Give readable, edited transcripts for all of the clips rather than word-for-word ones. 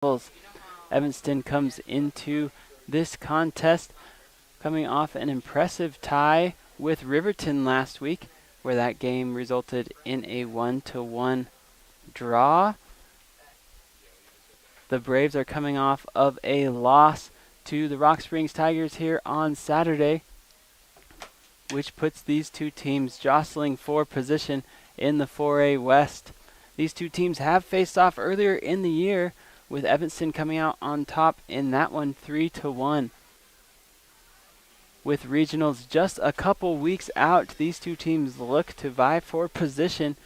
Devils. Evanston comes into this contest coming off an impressive tie with Riverton last week, where that game resulted in a 1-1 draw. The Braves are coming off of a loss to the Rock Springs Tigers here on Saturday, which puts these two teams jostling for position in the 4A West. These two teams have faced off earlier in the year, with Evanston coming out on top in that one 3-1. With regionals just a couple weeks out, these two teams look to vie for position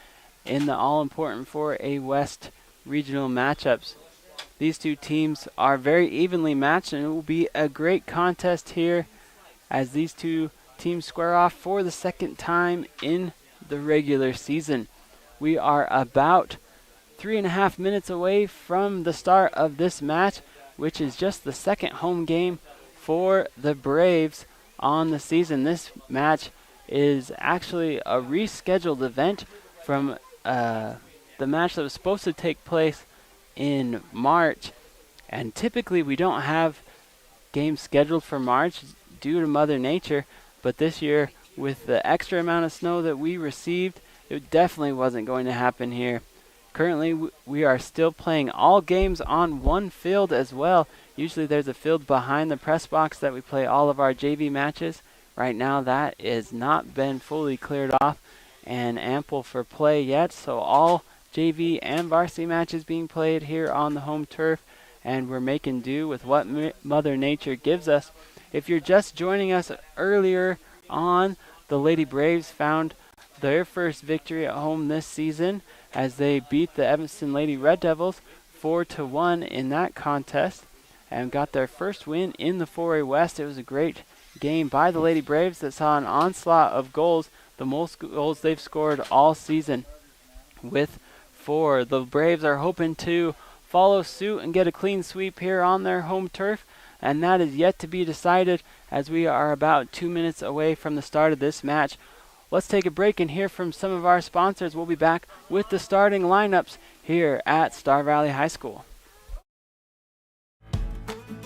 in the all-important 4A West regional matchups. These two teams are very evenly matched, and it will be a great contest here as these two teams square off for the second time in the regular season. We are about 3.5 minutes away from the start of this match, which is just the second home game for the Braves on the season. This match is actually a rescheduled event from the match that was supposed to take place in March, and typically we don't have games scheduled for March due to Mother Nature, but this year with the extra amount of snow that we received, it definitely wasn't going to happen here. Currently we are still playing all games on one field as well. Usually there's a field behind the press box that we play all of our JV matches. Right now that has not been fully cleared off and ample for play yet, so all JV and varsity matches being played here on the home turf, and we're making do with what Mother Nature gives us. If you're just joining us earlier on, the Lady Braves found their first victory at home this season as they beat the Evanston Lady Red Devils 4-1 in that contest and got their first win in the 4A West. It was a great game by the Lady Braves that saw an onslaught of goals, the most goals they've scored all season with 4. The Braves are hoping to follow suit and get a clean sweep here on their home turf, and that is yet to be decided as we are about 2 minutes away from the start of this match. Let's take a break and hear from some of our sponsors. We'll be back with the starting lineups here at Star Valley High School.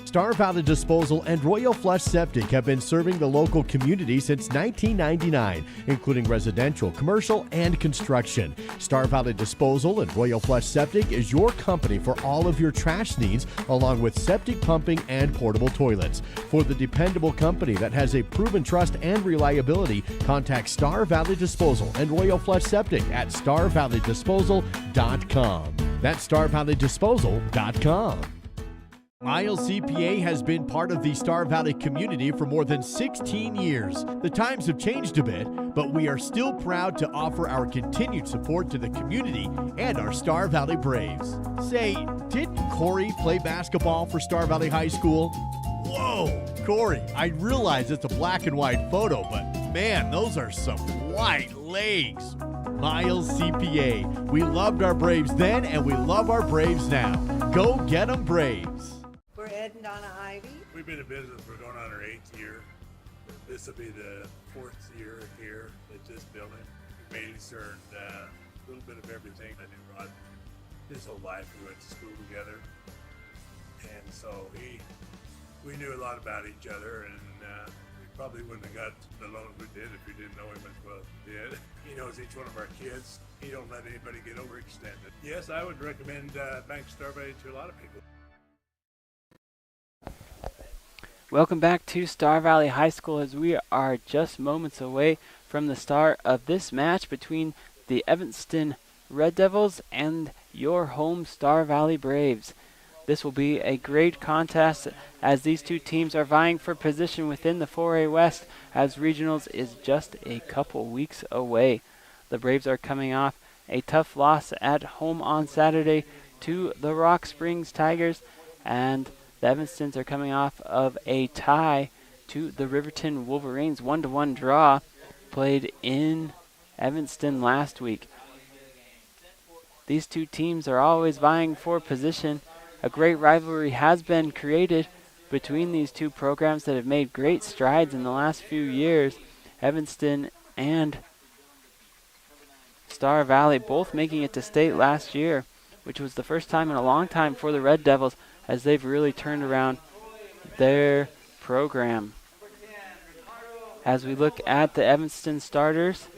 Star Valley Disposal and Royal Flush Septic have been serving the local community since 1999, including residential, commercial, and construction. Star Valley Disposal and Royal Flush Septic is your company for all of your trash needs, along with septic pumping and portable toilets. For the dependable company that has a proven trust and reliability, contact Star Valley Disposal and Royal Flush Septic at starvalleydisposal.com. That's starvalleydisposal.com. Miles CPA has been part of the Star Valley community for more than 16 years. The times have changed a bit, but we are still proud to offer our continued support to the community and our Star Valley Braves. Say, didn't Corey play basketball for Star Valley High School? Whoa, Corey, I realize it's a black and white photo, but man, those are some white legs. Miles CPA. We loved our Braves then, and we love our Braves now. Go get them, Braves. We're Ed and Donna Ivy. We've been in business, we're going on our 8th year. This will be the 4th year here at this building. We mainly served a little bit of everything. I knew Rod his whole life. We went to school together. And so we knew a lot about each other, and we probably wouldn't have got the loans we did if we didn't know him as well as we did. He knows each one of our kids. He don't let anybody get overextended. Yes, I would recommend Bank Star Valley to a lot of people. Welcome back to Star Valley High School as we are just moments away from the start of this match between the Evanston Red Devils and your home Star Valley Braves. This will be a great contest as these two teams are vying for position within the 4A West as regionals is just a couple weeks away. The Braves are coming off a tough loss at home on Saturday to the Rock Springs Tigers, and the Evanstons are coming off of a tie to the Riverton Wolverines, 1-1 draw played in Evanston last week. These two teams are always vying for position. A great rivalry has been created between these two programs that have made great strides in the last few years. Evanston and Star Valley both making it to state last year, which was the first time in a long time for the Red Devils as they've really turned around their program. As we look at the Evanston starters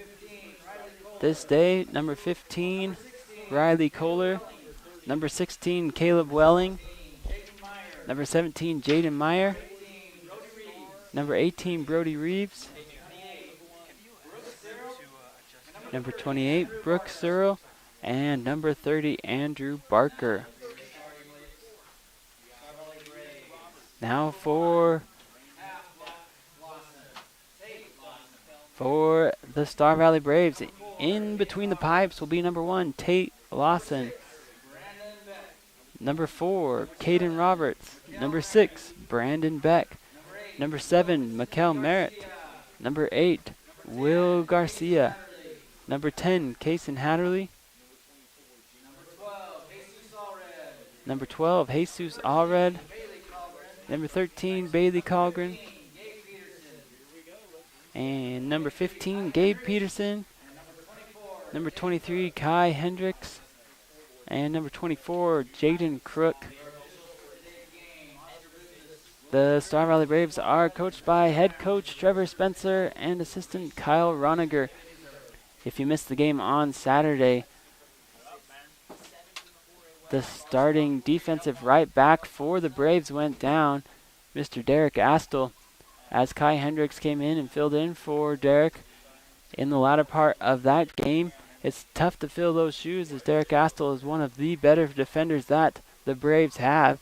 this day, number 15, Riley Kohler, number 16, Caleb Welling, number 17, Jaden Meyer, number 18, Brody Reeves, number 28, Brooke Searle, and number 30, Andrew Barker. Now for the Star Valley Braves, in between the pipes will be number 1, Tate Lawson. Number 4, Caden Roberts. Number 6, Brandon Beck. Number 7, Mikkel Merritt. Number 8, Will Garcia. Number 10, Kason Hatterley. Number 12, Jesus Allred. Number 13, Bailey Colgren. And number 15, Gabe Peterson. Number 23, Kai Hendricks. And number 24, Jaden Crook. The Star Valley Braves are coached by head coach Trevor Spencer and assistant Kyle Roniger. If you missed the game on Saturday, the starting defensive right back for the Braves went down, Mr. Derek Astle, as Kai Hendricks came in and filled in for Derek in the latter part of that game. It's tough to fill those shoes as Derek Astle is one of the better defenders that the Braves have.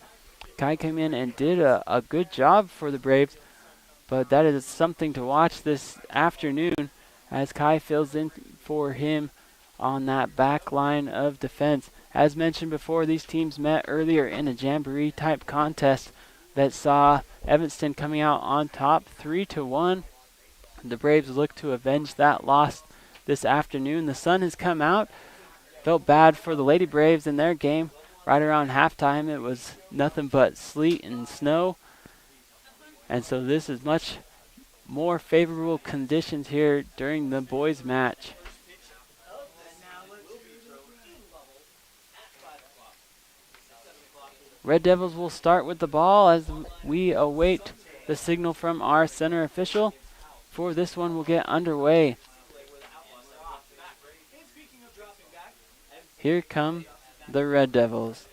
Kai came in and did a good job for the Braves, but that is something to watch this afternoon as Kai fills in for him on that back line of defense. As mentioned before, these teams met earlier in a jamboree type contest that saw Evanston coming out on top 3-1. The Braves look to avenge that loss this afternoon. The sun has come out. Felt bad for the Lady Braves in their game. Right around halftime, it was nothing but sleet and snow. And so this is much more favorable conditions here during the boys' match. Red Devils will start with the ball as we await the signal from our center official. For this one, we'll get underway. Here come the Red Devils.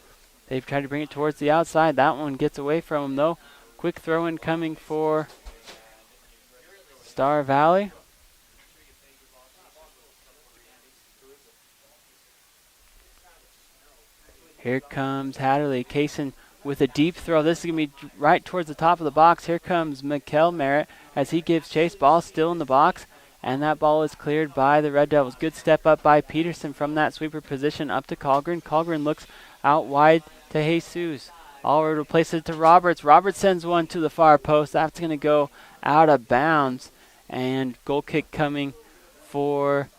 They've tried to bring it towards the outside. That one gets away from them, though. Quick throw-in coming for Star Valley. Here comes Hatterley. Kaysen with a deep throw. This is going to be right towards the top of the box. Here comes Mikkel Merritt as he gives chase. Ball still in the box, and that ball is cleared by the Red Devils. Good step up by Peterson from that sweeper position up to Colgren. Colgren looks out wide to Jesus. Allred will place it to Roberts. Roberts sends one to the far post. That's going to go out of bounds, and goal kick coming for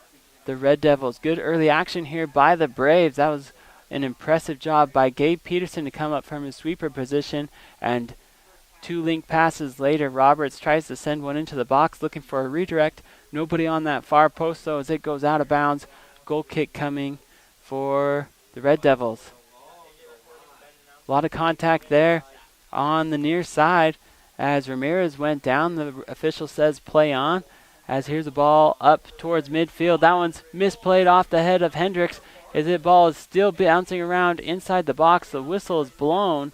the Red Devils. Good early action here by the Braves. That was an impressive job by Gabe Peterson to come up from his sweeper position, and 2 link passes later, Roberts tries to send one into the box looking for a redirect. Nobody on that far post, though, as it goes out of bounds. Goal kick coming for the Red Devils. A lot of contact there on the near side as Ramirez went down. The official says play on, as here's the ball up towards midfield. That one's misplayed off the head of Hendricks. As the ball is still bouncing around inside the box, the whistle is blown.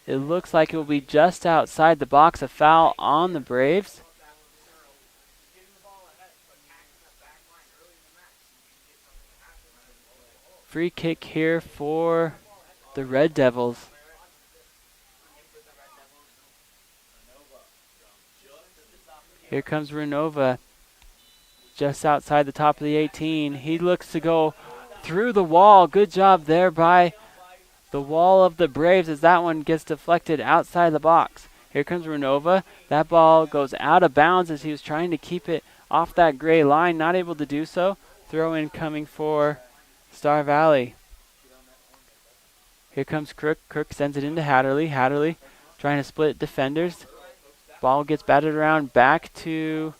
It looks like it will be just outside the box, a foul on the Braves. Free kick here for the Red Devils. Here comes Renova. Just outside the top of the 18. He looks to go through the wall. Good job there by the wall of the Braves as that one gets deflected outside the box. Here comes Renova. That ball goes out of bounds as he was trying to keep it off that gray line. Not able to do so. Throw in coming for Star Valley. Here comes Crook. Crook sends it into Hatterley. Hatterley trying to split defenders. Ball gets batted around back to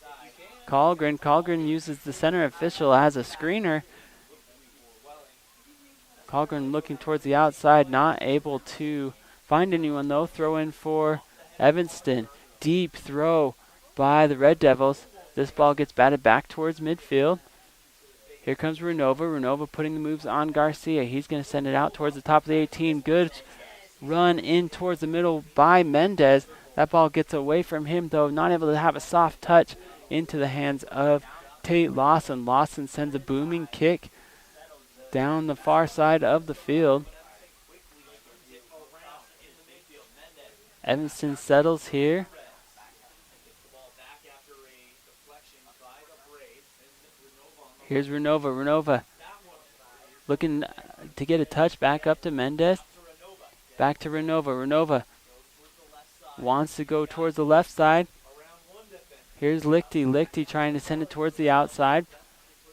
Colgren. Colgren uses the center official as a screener. Colgren looking towards the outside, not able to find anyone though. Throw in for Evanston. Deep throw by the Red Devils. This ball gets batted back towards midfield. Here comes Renova. Renova putting the moves on Garcia. He's going to send it out towards the top of the 18. Good run in towards the middle by Mendez. That ball gets away from him, though, not able to have a soft touch into the hands of Tate Lawson. Lawson sends a booming kick down the far side of the field. Evanston settles here. Here's Renova. Renova looking to get a touch back up to Mendez. Back to Renova. Renova wants to go towards the left side. Here's Lichty. Lichty trying to send it towards the outside.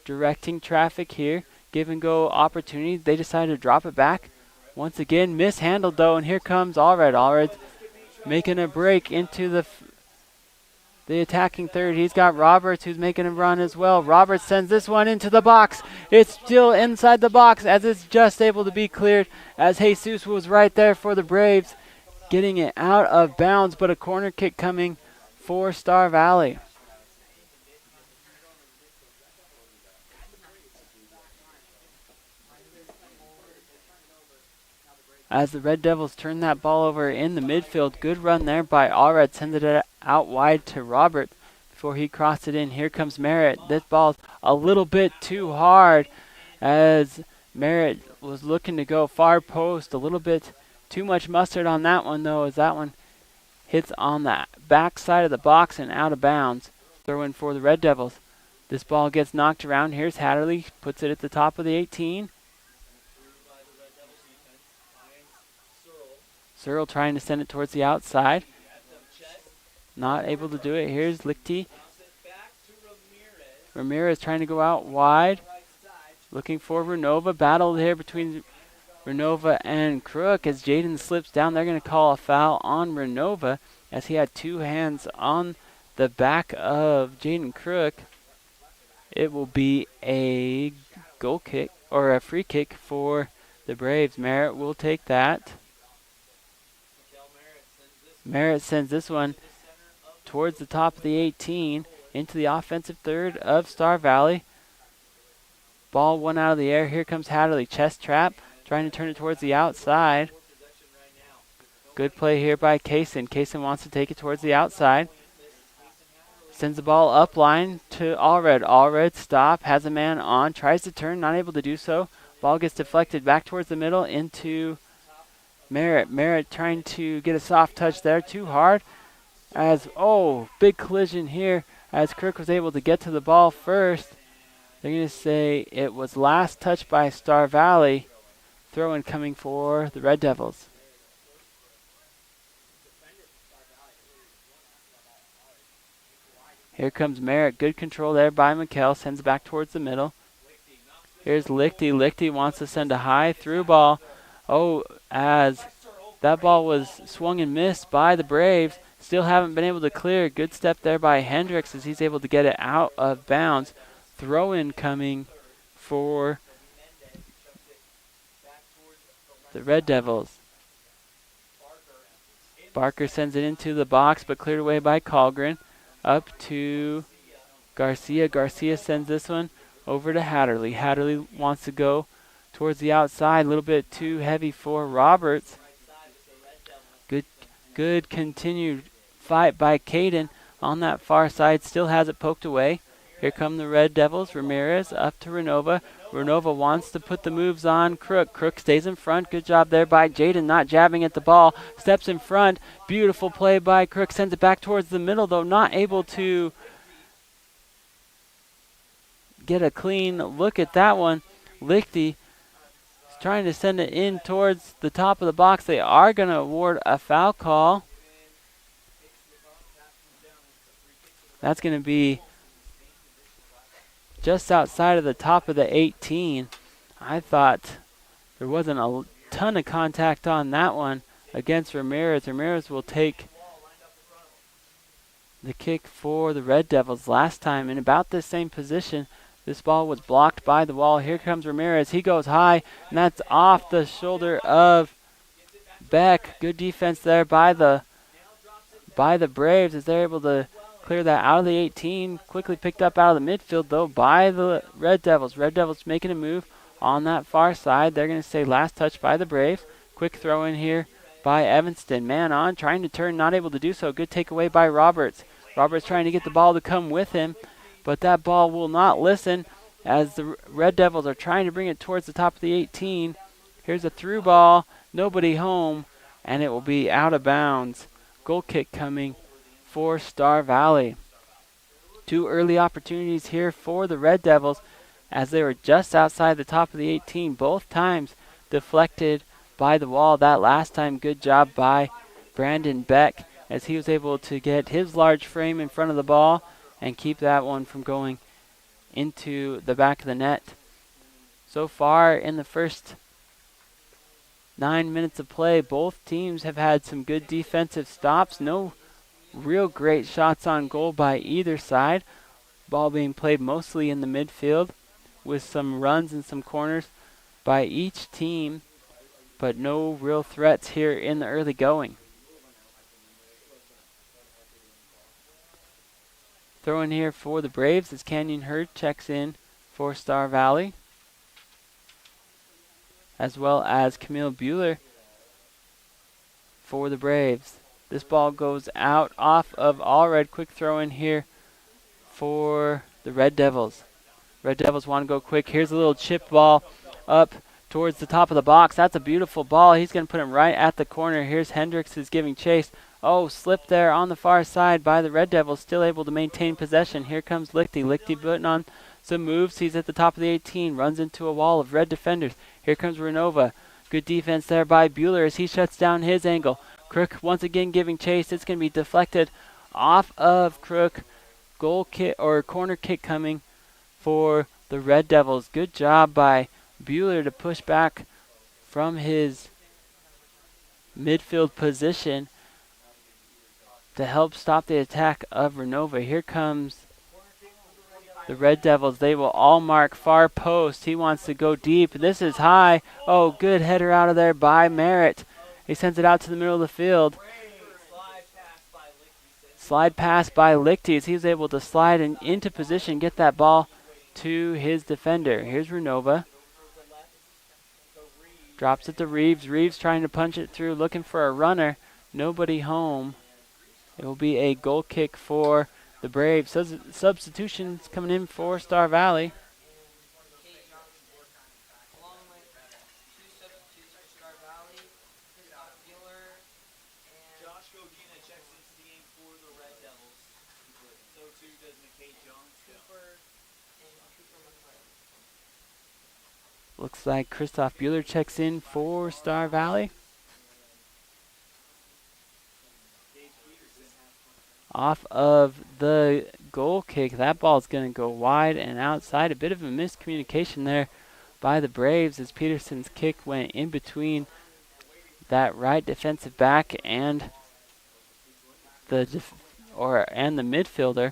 Directing traffic here. Give and go opportunity. They decided to drop it back. Once again, mishandled though, and here comes Allred. Allred making a break into the attacking third. He's got Roberts who's making a run as well. Roberts sends this one into the box. It's still inside the box as it's just able to be cleared as Jesus was right there for the Braves, getting it out of bounds, but a corner kick coming for Star Valley. As the Red Devils turn that ball over in the midfield. Good run there by Allred. Sends it out wide to Robert before he crossed it in. Here comes Merritt. This ball's a little bit too hard as Merritt was looking to go far post. A little bit too much mustard on that one, though, as that one hits on the back side of the box and out of bounds. Throw in for the Red Devils. This ball gets knocked around. Here's Hatterley. Puts it at the top of the 18. Searle trying to send it towards the outside. Not able to do it. Here's Lichty. Ramirez trying to go out wide. Looking for Renova. Battle here between Renova and Crook as Jaden slips down. They're going to call a foul on Renova as he had two hands on the back of Jaden Crook. It will be a goal kick or a free kick for the Braves. Merritt will take that. Merritt sends this one towards the top of the 18 into the offensive third of Star Valley. Ball one out of the air. Here comes Hatterley. Chest trap. Trying to turn it towards the outside. Good play here by Kaysen. Kaysen wants to take it towards the outside. Sends the ball up line to Allred. Allred stop. Has a man on. Tries to turn. Not able to do so. Ball gets deflected back towards the middle into Merritt. Merritt trying to get a soft touch there. Too hard. As, big collision here as Kirk was able to get to the ball first. They're going to say it was last touch by Star Valley. Throw-in coming for the Red Devils. Here comes Merritt. Good control there by McKell. Sends it back towards the middle. Here's Lichty. Lichty wants to send a high through ball. As that ball was swung and missed by the Braves. Still haven't been able to clear. Good step there by Hendricks as he's able to get it out of bounds. Throw-in coming for the Red Devils. Barker sends it into the box, but cleared away by Colgren. Up to Garcia. Garcia sends this one over to Hatterley. Hatterley wants to go towards the outside. A little bit too heavy for Roberts. Good continued fight by Caden on that far side. Still has it poked away. Here come the Red Devils. Ramirez up to Renova. Renova wants to put the moves on Crook. Crook stays in front. Good job there by Jaden, not jabbing at the ball. Steps in front. Beautiful play by Crook. Sends it back towards the middle, though not able to get a clean look at that one. Lichty is trying to send it in towards the top of the box. They are going to award a foul call. That's going to be just outside of the top of the 18. I thought there wasn't a ton of contact on that one against Ramirez. Ramirez will take the kick for the Red Devils. Last time in about the same position, This ball was blocked by the wall. Here comes Ramirez. He goes high, and that's off the shoulder of Beck. Good defense there by the Braves as they're able to clear that out of the 18. Quickly picked up out of the midfield, though, by the Red Devils. Red Devils making a move on that far side. They're going to say last touch by the Braves. Quick throw in here by Evanston. Man on, trying to turn, not able to do so. Good takeaway by Roberts. Roberts trying to get the ball to come with him, but that ball will not listen as the Red Devils are trying to bring it towards the top of the 18. Here's a through ball, nobody home, and it will be out of bounds. Goal kick coming for Star Valley. 2 early opportunities here for the Red Devils as they were just outside the top of the 18. Both times deflected by the wall. That last time, good job by Brandon Beck as he was able to get his large frame in front of the ball and keep that one from going into the back of the net. So far in the first 9 minutes of play, both teams have had some good defensive stops. No real great shots on goal by either side. Ball being played mostly in the midfield with some runs and some corners by each team, but no real threats here in the early going. Throw in here for the Braves as Canyon Hurd checks in for Star Valley, as well as Camille Bueller for the Braves. This ball goes out off of Allred. Quick throw in here for the Red Devils. Red Devils want to go quick. Here's a little chip ball up towards the top of the box. That's a beautiful ball. He's going to put him right at the corner. Here's Hendricks is giving chase. Oh, slipped there on the far side by the Red Devils. Still able to maintain possession. Here comes Lichty. Lichty putting on some moves. He's at the top of the 18. Runs into a wall of Red defenders. Here comes Renova. Good defense there by Bueller as he shuts down his angle. Crook once again giving chase. It's going to be deflected off of Crook. Goal kick or corner kick coming for the Red Devils. Good job by Bueller to push back from his midfield position to help stop the attack of Renova. Here comes the Red Devils. They will all mark far post. He wants to go deep. This is high. Oh, good header out of there by Merritt. He sends it out to the middle of the field. Slide pass by Lichty as he was able to slide into position, get that ball to his defender. Here's Renova. Drops it to Reeves. Reeves trying to punch it through, looking for a runner. Nobody home. It will be a goal kick for the Braves. Substitutions coming in for Star Valley. Looks like Christoph Bueller checks in for Star Valley. Off of the goal kick, that ball's going to go wide and outside. A bit of a miscommunication there by the Braves as Peterson's kick went in between that right defensive back and the midfielder.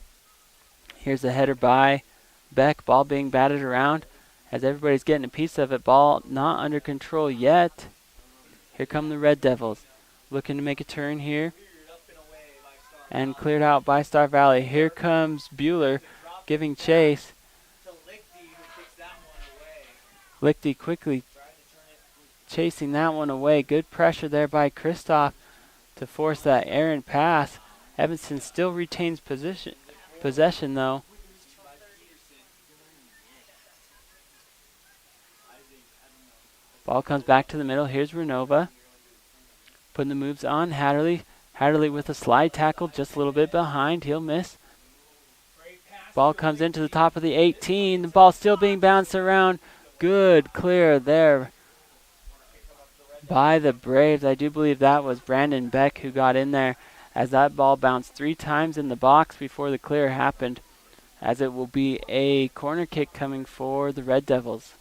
Here's a header by Beck. Ball being batted around as everybody's getting a piece of it. Ball not under control yet. Here come the Red Devils. Looking to make a turn here. And cleared out by Star Valley. Here comes Bueller giving chase. Lichty quickly chasing that one away. Good pressure there by Christoph to force that errant pass. Evanston still retains possession though. Ball comes back to the middle. Here's Renova. Putting the moves on. Hatterley. Hatterley with a slide tackle just a little bit behind. He'll miss. Ball comes into the top of the 18. The ball still being bounced around. Good clear there by the Braves. I do believe that was Brandon Beck who got in there as that ball bounced 3 times in the box before the clear happened, as it will be a corner kick coming for the Red Devils.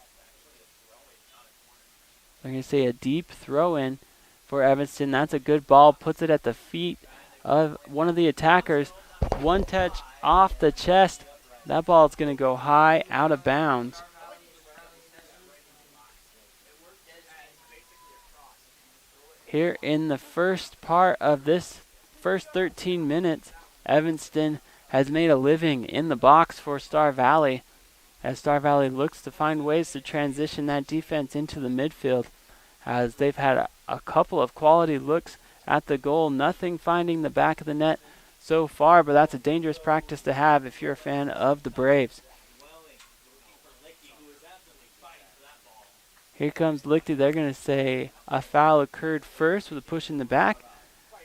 I'm going to say a deep throw in for Evanston. That's a good ball. Puts it at the feet of one of the attackers. One touch off the chest. That ball is going to go high, out of bounds. Here in the first part of this first 13 minutes, Evanston has made a living in the box for Star Valley as Star Valley looks to find ways to transition that defense into the midfield, as they've had a couple of quality looks at the goal, nothing finding the back of the net so far, but that's a dangerous practice to have if you're a fan of the Braves. Here comes Lichty. They're going to say a foul occurred first with a push in the back.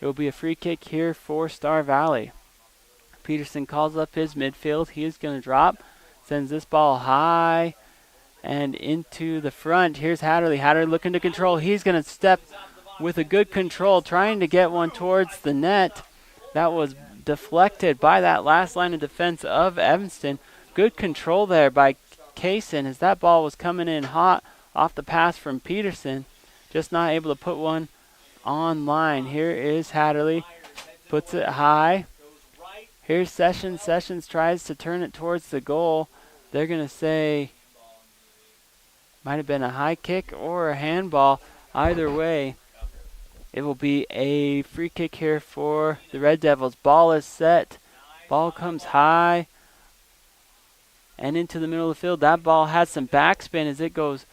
It will be a free kick here for Star Valley. Peterson calls up his midfield. He is going to drop, sends this ball high and into the front. Here's Hatterley. Hatterley looking to control. He's going to step with a good control, trying to get one towards the net. That was deflected by that last line of defense of Evanston. Good control there by Kaysen as that ball was coming in hot off the pass from Peterson. Just not able to put one on line. Here is Hatterley. Puts it high. Here's Sessions. Sessions tries to turn it towards the goal. They're going to say might have been a high kick or a handball. Either way, it will be a free kick here for the Red Devils. Ball is set. Ball comes high and into the middle of the field. That ball has some backspin as it goes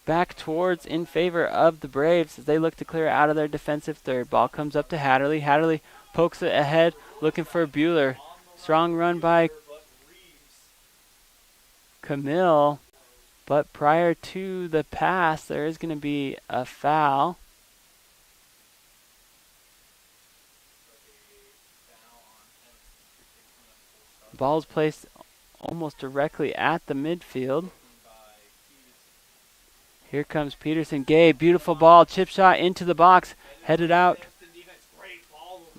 back towards in favor of the Braves as they look to clear out of their defensive third. Ball comes up to Hatterley. Hatterley pokes it ahead, looking for Bueller. Strong run by Camille. But prior to the pass, there is going to be a foul. Ball's placed almost directly at the midfield. Here comes Peterson. Gay, beautiful ball, chip shot into the box, headed out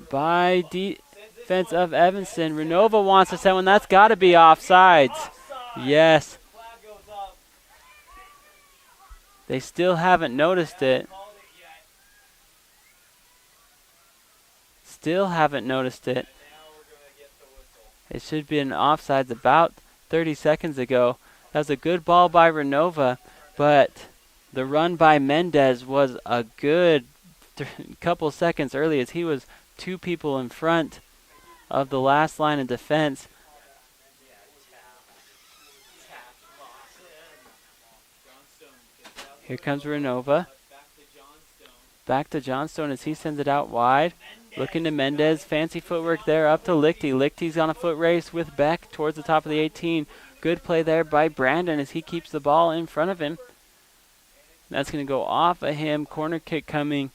by defense of Evanston. Renova wants to send one. That's got to be offsides. Yes. They still haven't noticed it. Still haven't noticed it. It should be an offsides about 30 seconds ago. That was a good ball by Renova, but the run by Mendez was a good couple seconds early as he was two people in front of the last line of defense. Here comes Renova. Back to Johnstone as he sends it out wide. Looking to Mendez. Fancy footwork there up to Lichty. Lichty's on a foot race with Beck towards the top of the 18. Good play there by Brandon as he keeps the ball in front of him. That's going to go off of him. Corner kick coming.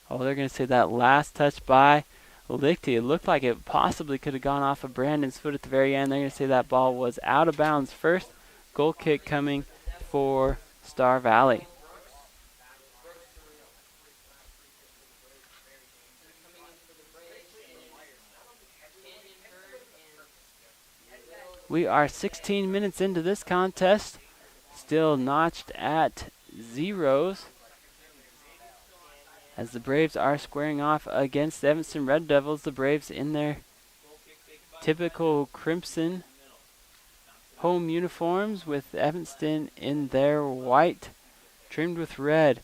Oh, they're going to say that last touch by Lichty. It looked like it possibly could have gone off of Brandon's foot at the very end. They're going to say that ball was out of bounds first. Goal kick coming for Star Valley. We are 16 minutes into this contest, still notched at zeros, as the Braves are squaring off against the Evanston Red Devils. The Braves in their typical crimson home uniforms with Evanston in their white, trimmed with red.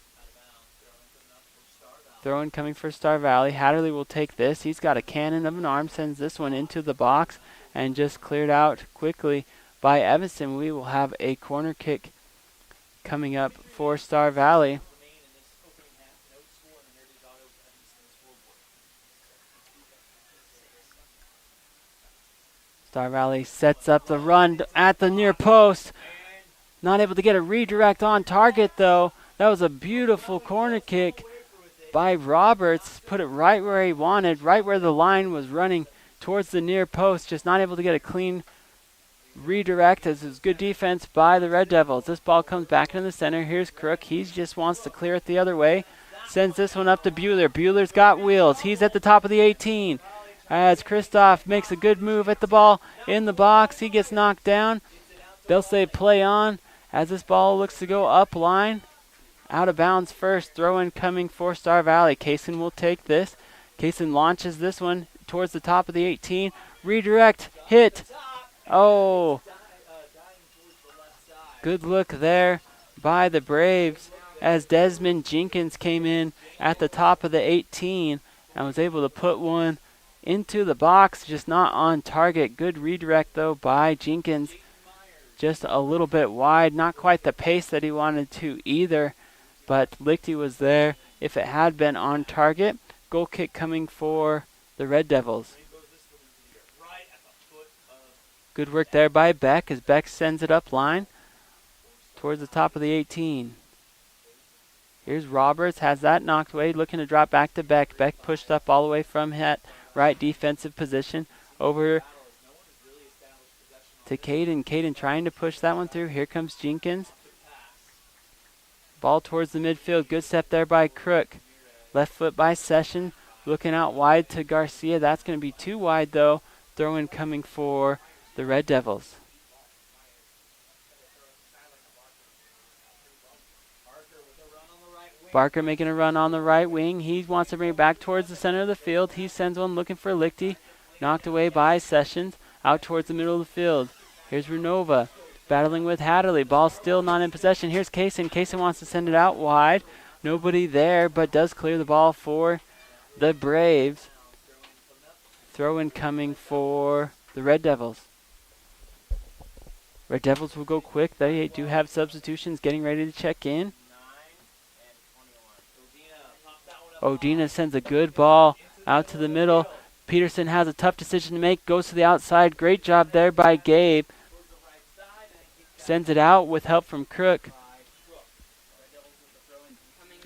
Throw-in coming for Star Valley. Hatterley will take this. He's got a cannon of an arm, sends this one into the box, and just cleared out quickly by Evanston. We will have a corner kick coming up for Star Valley. Star Valley sets up the run at the near post. Not able to get a redirect on target, though. That was a beautiful corner kick by Roberts. Put it right where he wanted, right where the line was running towards the near post. Just not able to get a clean redirect as it's good defense by the Red Devils. This ball comes back into the center. Here's Crook. He just wants to clear it the other way. Sends this one up to Bueller. Bueller's got wheels. He's at the top of the 18. As Kristoff makes a good move at the ball in the box. He gets knocked down. They'll say play on as this ball looks to go up line. Out of bounds first. Throw in coming for Star Valley. Kaysen will take this. Kaysen launches this one towards the top of the 18. Redirect, hit. Oh, good look there by the Braves as Desmond Jenkins came in at the top of the 18 and was able to put one into the box, just not on target. Good redirect, though, by Jenkins. Just a little bit wide, not quite the pace that he wanted to either, but Lichty was there. If it had been on target, goal kick coming for the Red Devils. Good work there by Beck as Beck sends it up line towards the top of the 18. Here's Roberts, has that knocked away, looking to drop back to Beck. Beck pushed up all the way from that right defensive position over to Caden. Caden trying to push that one through. Here comes Jenkins. Ball towards the midfield. Good step there by Crook. Left foot by Session. Looking out wide to Garcia. That's going to be too wide, though. Throw in coming for the Red Devils. Barker making a run on the right wing. He wants to bring it back towards the center of the field. He sends one looking for Lichty. Knocked away by Sessions. Out towards the middle of the field. Here's Renova battling with Hatterley. Ball still not in possession. Here's Kaysen. Kaysen wants to send it out wide. Nobody there, but does clear the ball for the Braves. Throw in coming for the Red Devils. Red Devils will go quick. They do have substitutions getting ready to check in. Odina sends a good ball out to the middle. Peterson has a tough decision to make. Goes to the outside. Great job there by Gabe. Sends it out with help from Crook.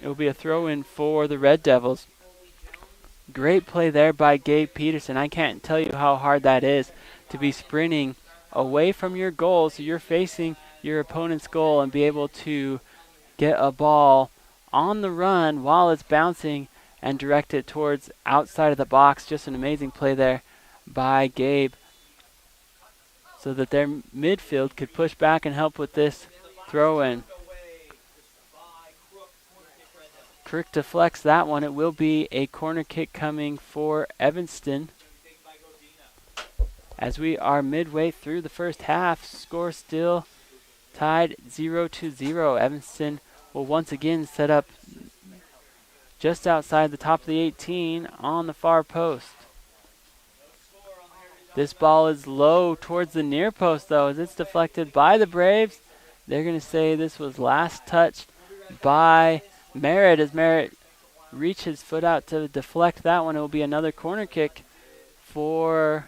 It will be a throw-in for the Red Devils. Great play there by Gabe Peterson. I can't tell you how hard that is to be sprinting away from your goal so you're facing your opponent's goal and be able to get a ball on the run while it's bouncing and direct it towards outside of the box. Just an amazing play there by Gabe so that their midfield could push back and help with this throw-in. Crook deflects that one. It will be a corner kick coming for Evanston. As we are midway through the first half, score still tied 0-0. Evanston will once again set up just outside the top of the 18 on the far post. This ball is low towards the near post, though, as it's deflected by the Braves. They're going to say this was last touched by Merritt, as Merritt reached his foot out to deflect that one. It will be another corner kick for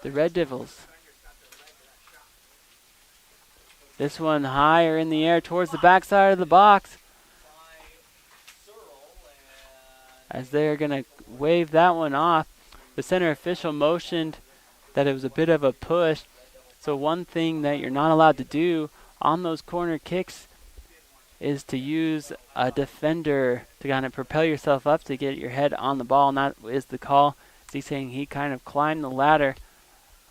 the Red Devils. This one higher in the air towards the backside of the box, as they're going to wave that one off. The center official motioned that it was a bit of a push. So one thing that you're not allowed to do on those corner kicks is to use a defender to kind of propel yourself up to get your head on the ball. And that is the call. He's saying he kind of climbed the ladder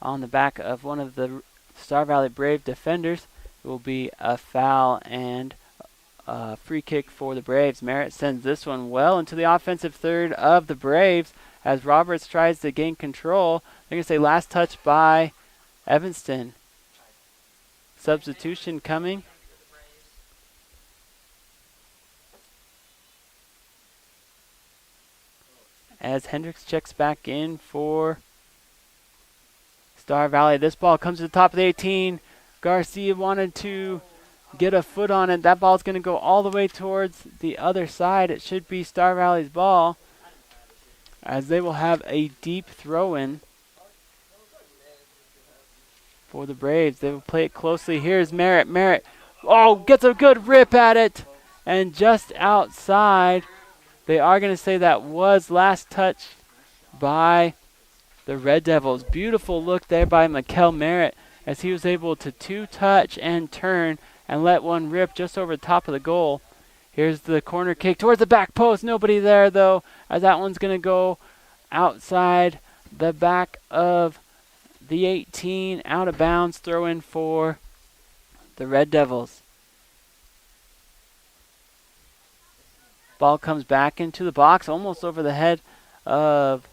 on the back of one of the Star Valley Brave defenders. It will be a foul and a free kick for the Braves. Merritt sends this one well into the offensive third of the Braves as Roberts tries to gain control. They're going to say last touch by Evanston. Substitution coming. As Hendricks checks back in for Star Valley. This ball comes to the top of the 18. Garcia wanted to get a foot on it. That ball's going to go all the way towards the other side. It should be Star Valley's ball, as they will have a deep throw-in for the Braves. They will play it closely. Here's Merritt. Merritt, oh, gets a good rip at it. And just outside, they are going to say that was last touch by the Red Devils. Beautiful look there by Mikel Merritt as he was able to two-touch and turn and let one rip just over the top of the goal. Here's the corner kick towards the back post. Nobody there, though, as that one's going to go outside the back of the 18, out of bounds. Throw in for the Red Devils. Ball comes back into the box, almost over the head of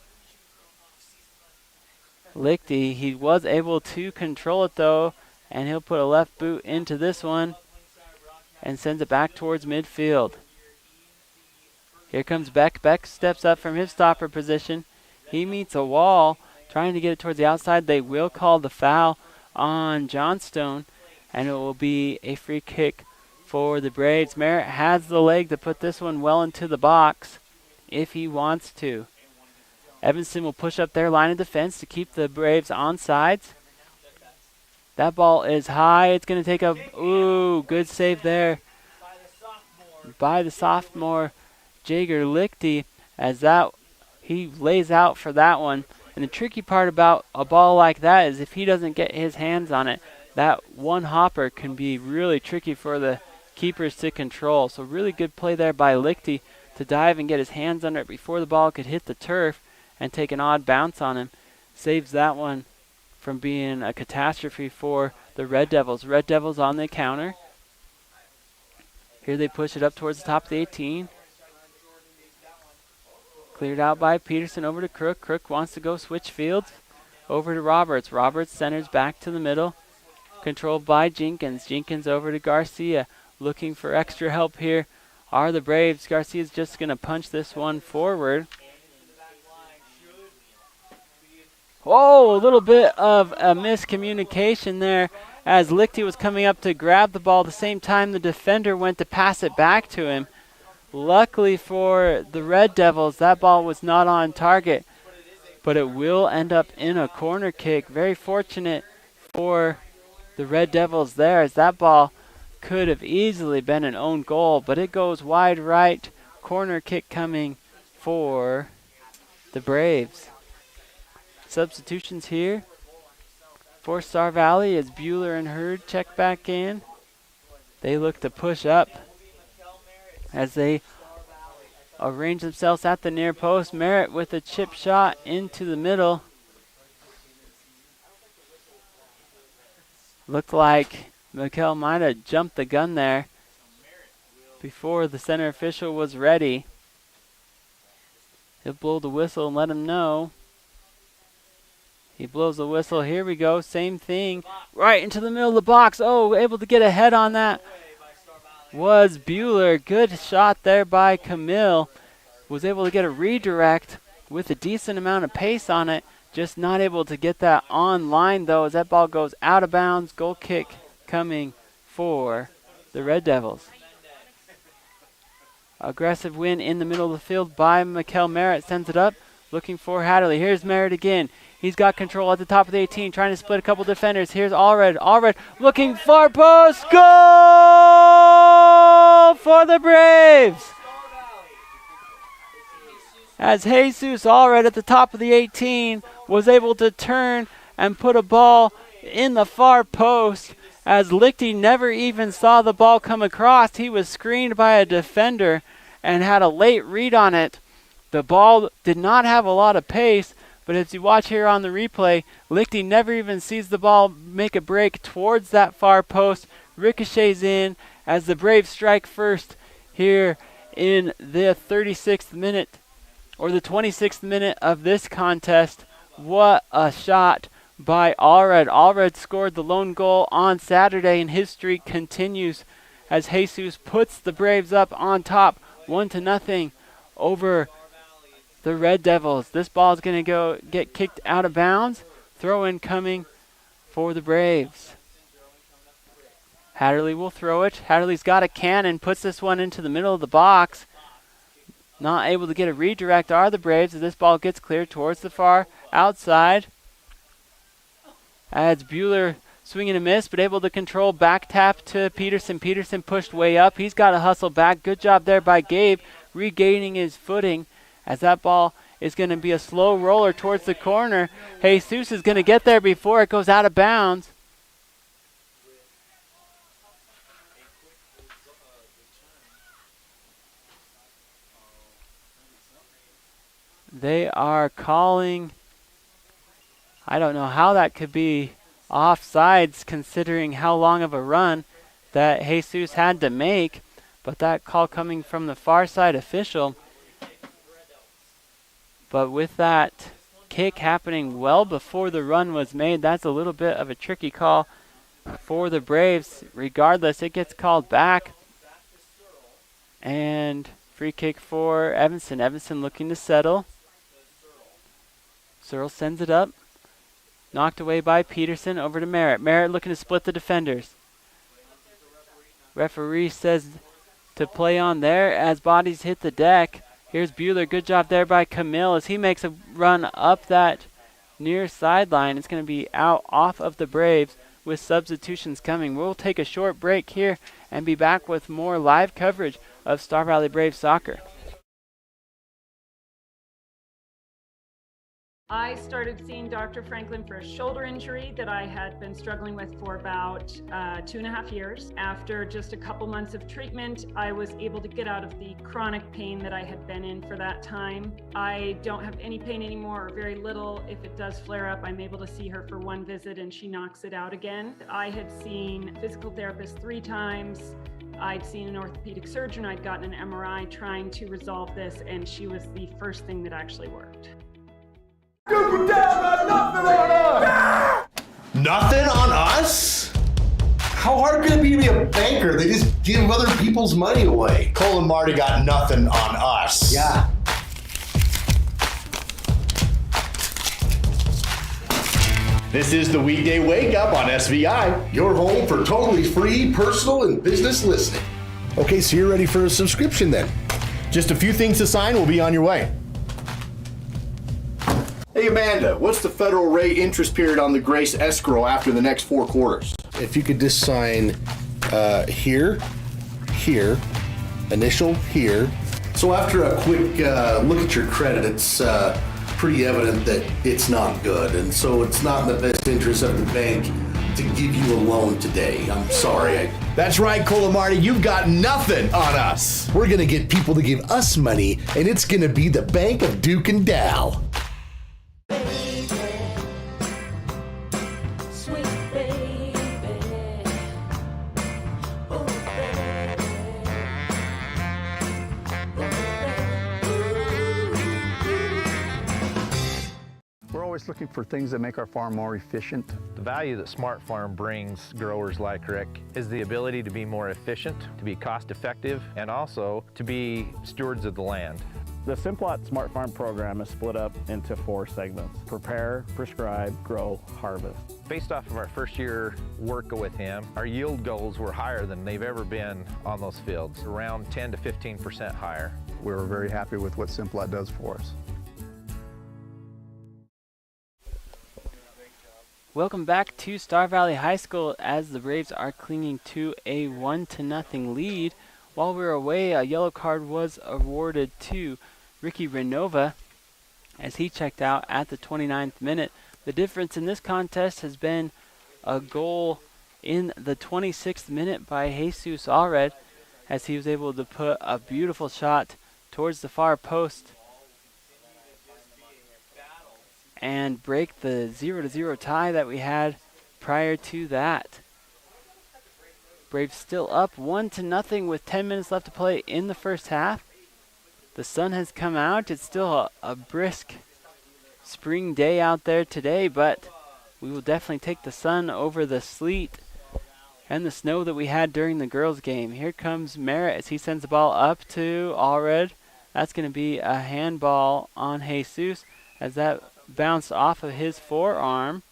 Lichty, he was able to control it though, and he'll put a left boot into this one and sends it back towards midfield. Here comes Beck. Beck steps up from his stopper position. He meets a wall, trying to get it towards the outside. They will call the foul on Johnstone, and it will be a free kick for the Braves. Merritt has the leg to put this one well into the box if he wants to. Evanston will push up their line of defense to keep the Braves on sides. That ball is high. It's going to take a, good save there by the sophomore Jager Lichty, as that he lays out for that one. And the tricky part about a ball like that is if he doesn't get his hands on it, that one hopper can be really tricky for the keepers to control. So really good play there by Lichty to dive and get his hands under it before the ball could hit the turf and take an odd bounce on him. Saves that one from being a catastrophe for the Red Devils. Red Devils on the counter. Here they push it up towards the top of the 18. Cleared out by Peterson over to Crook. Crook wants to go switch fields over to Roberts. Roberts centers back to the middle. Controlled by Jenkins. Jenkins over to Garcia. Looking for extra help here are the Braves. Garcia's just going to punch this one forward. Whoa, a little bit of a miscommunication there as Lichty was coming up to grab the ball. At the same time, the defender went to pass it back to him. Luckily for the Red Devils, that ball was not on target, but it will end up in a corner kick. Very fortunate for the Red Devils there, as that ball could have easily been an own goal, but it goes wide right. Corner kick coming for the Braves. Substitutions here for Star Valley as Bueller and Hurd check back in. They look to push up as they arrange themselves at the near post. Merritt with a chip shot into the middle. Looked like Mikkel might have jumped the gun there before the center official was ready. He'll blow the whistle and let him know. He blows the whistle. Here we go. Same thing. Right into the middle of the box. Oh, able to get a head on that was Bueller. Good shot there by Camille. Was able to get a redirect with a decent amount of pace on it. Just not able to get that on line though, as that ball goes out of bounds. Goal kick coming for the Red Devils. Aggressive win in the middle of the field by Mikkel Merritt. Sends it up. Looking for Hatterley. Here's Merritt again. He's got control at the top of the 18, trying to split a couple defenders. Here's Allred. Allred looking far post. Goal for the Braves! As Jesus Allred at the top of the 18 was able to turn and put a ball in the far post, as Lichty never even saw the ball come across. He was screened by a defender and had a late read on it. The ball did not have a lot of pace, but as you watch here on the replay, Lichty never even sees the ball make a break towards that far post. Ricochets in as the Braves strike first here in the 36th minute, or the 26th minute of this contest. What a shot by Allred. Allred scored the lone goal on Saturday, and his streak continues as Jesus puts the Braves up on top 1-0 over the Red Devils. This ball is going to get kicked out of bounds. Throw in coming for the Braves. Hatterley will throw it. Hatterley's got a cannon, puts this one into the middle of the box. Not able to get a redirect are the Braves as this ball gets cleared towards the far outside. As Bueller swinging a miss, but able to control. Back tap to Peterson. Peterson pushed way up. He's got to hustle back. Good job there by Gabe, regaining his footing, as that ball is going to be a slow roller towards the corner. Jesus is going to get there before it goes out of bounds. They are calling, I don't know how that could be offsides considering how long of a run that Jesus had to make, but that call coming from the far side official. But with that, kick happening well before the run was made. That's a little bit of a tricky call for the Braves. Regardless, it gets called back. And free kick for Evanston. Evanston looking to settle. Searle sends it up. Knocked away by Peterson. Over to Merritt. Merritt looking to split the defenders. Referee says to play on there as bodies hit the deck. Here's Bueller. Good job there by Camille as he makes a run up that near sideline. It's going to be out off of the Braves with substitutions coming. We'll take a short break here and be back with more live coverage of Star Valley Braves soccer. I started seeing Dr. Franklin for a shoulder injury that I had been struggling with for about 2.5 years. After just a couple months of treatment, I was able to get out of the chronic pain that I had been in for that time. I don't have any pain anymore, or very little. If it does flare up, I'm able to see her for one visit and she knocks it out again. I had seen a physical therapist 3 times. I'd seen an orthopedic surgeon. I'd gotten an MRI trying to resolve this, and she was the first thing that actually worked. Nothing on us? How hard can it be to be a banker? They just give other people's money away. Cole and Marty got nothing on us. Yeah. This is the Weekday Wake Up on SVI. Your home for totally free personal and business listening. Okay, so you're ready for a subscription then? Just a few things to sign, we'll be on your way. Hey Amanda, what's the federal rate interest period on the Grace escrow after the next 4 quarters? If you could just sign here, here, initial here. So after a quick look at your credit, it's pretty evident that it's not good. And so it's not in the best interest of the bank to give you a loan today. I'm sorry. That's right, Cole and Marty, you've got nothing on us. We're gonna get people to give us money, and it's gonna be the Bank of Duke and Dow. Looking for things that make our farm more efficient. The value that Smart Farm brings growers like Rick is the ability to be more efficient, to be cost effective, and also to be stewards of the land. The Simplot Smart Farm program is split up into 4 segments: prepare, prescribe, grow, harvest. Based off of our first year work with him, our yield goals were higher than they've ever been on those fields, around 10 to 15% higher. We were very happy with what Simplot does for us. Welcome back to Star Valley High School as the Braves are clinging to a 1-0 lead. While we were away, a yellow card was awarded to Ricky Renova as he checked out at the 29th minute. The difference in this contest has been a goal in the 26th minute by Jesus Allred as he was able to put a beautiful shot towards the far post and break the 0-0 tie that we had prior to that. Braves still up 1-0 with 10 minutes left to play in the first half. The sun has come out. It's still a brisk spring day out there today, but we will definitely take the sun over the sleet and the snow that we had during the girls' game. Here comes Merritt as he sends the ball up to Allred. That's going to be a handball on Jesus as that bounced off of his forearm.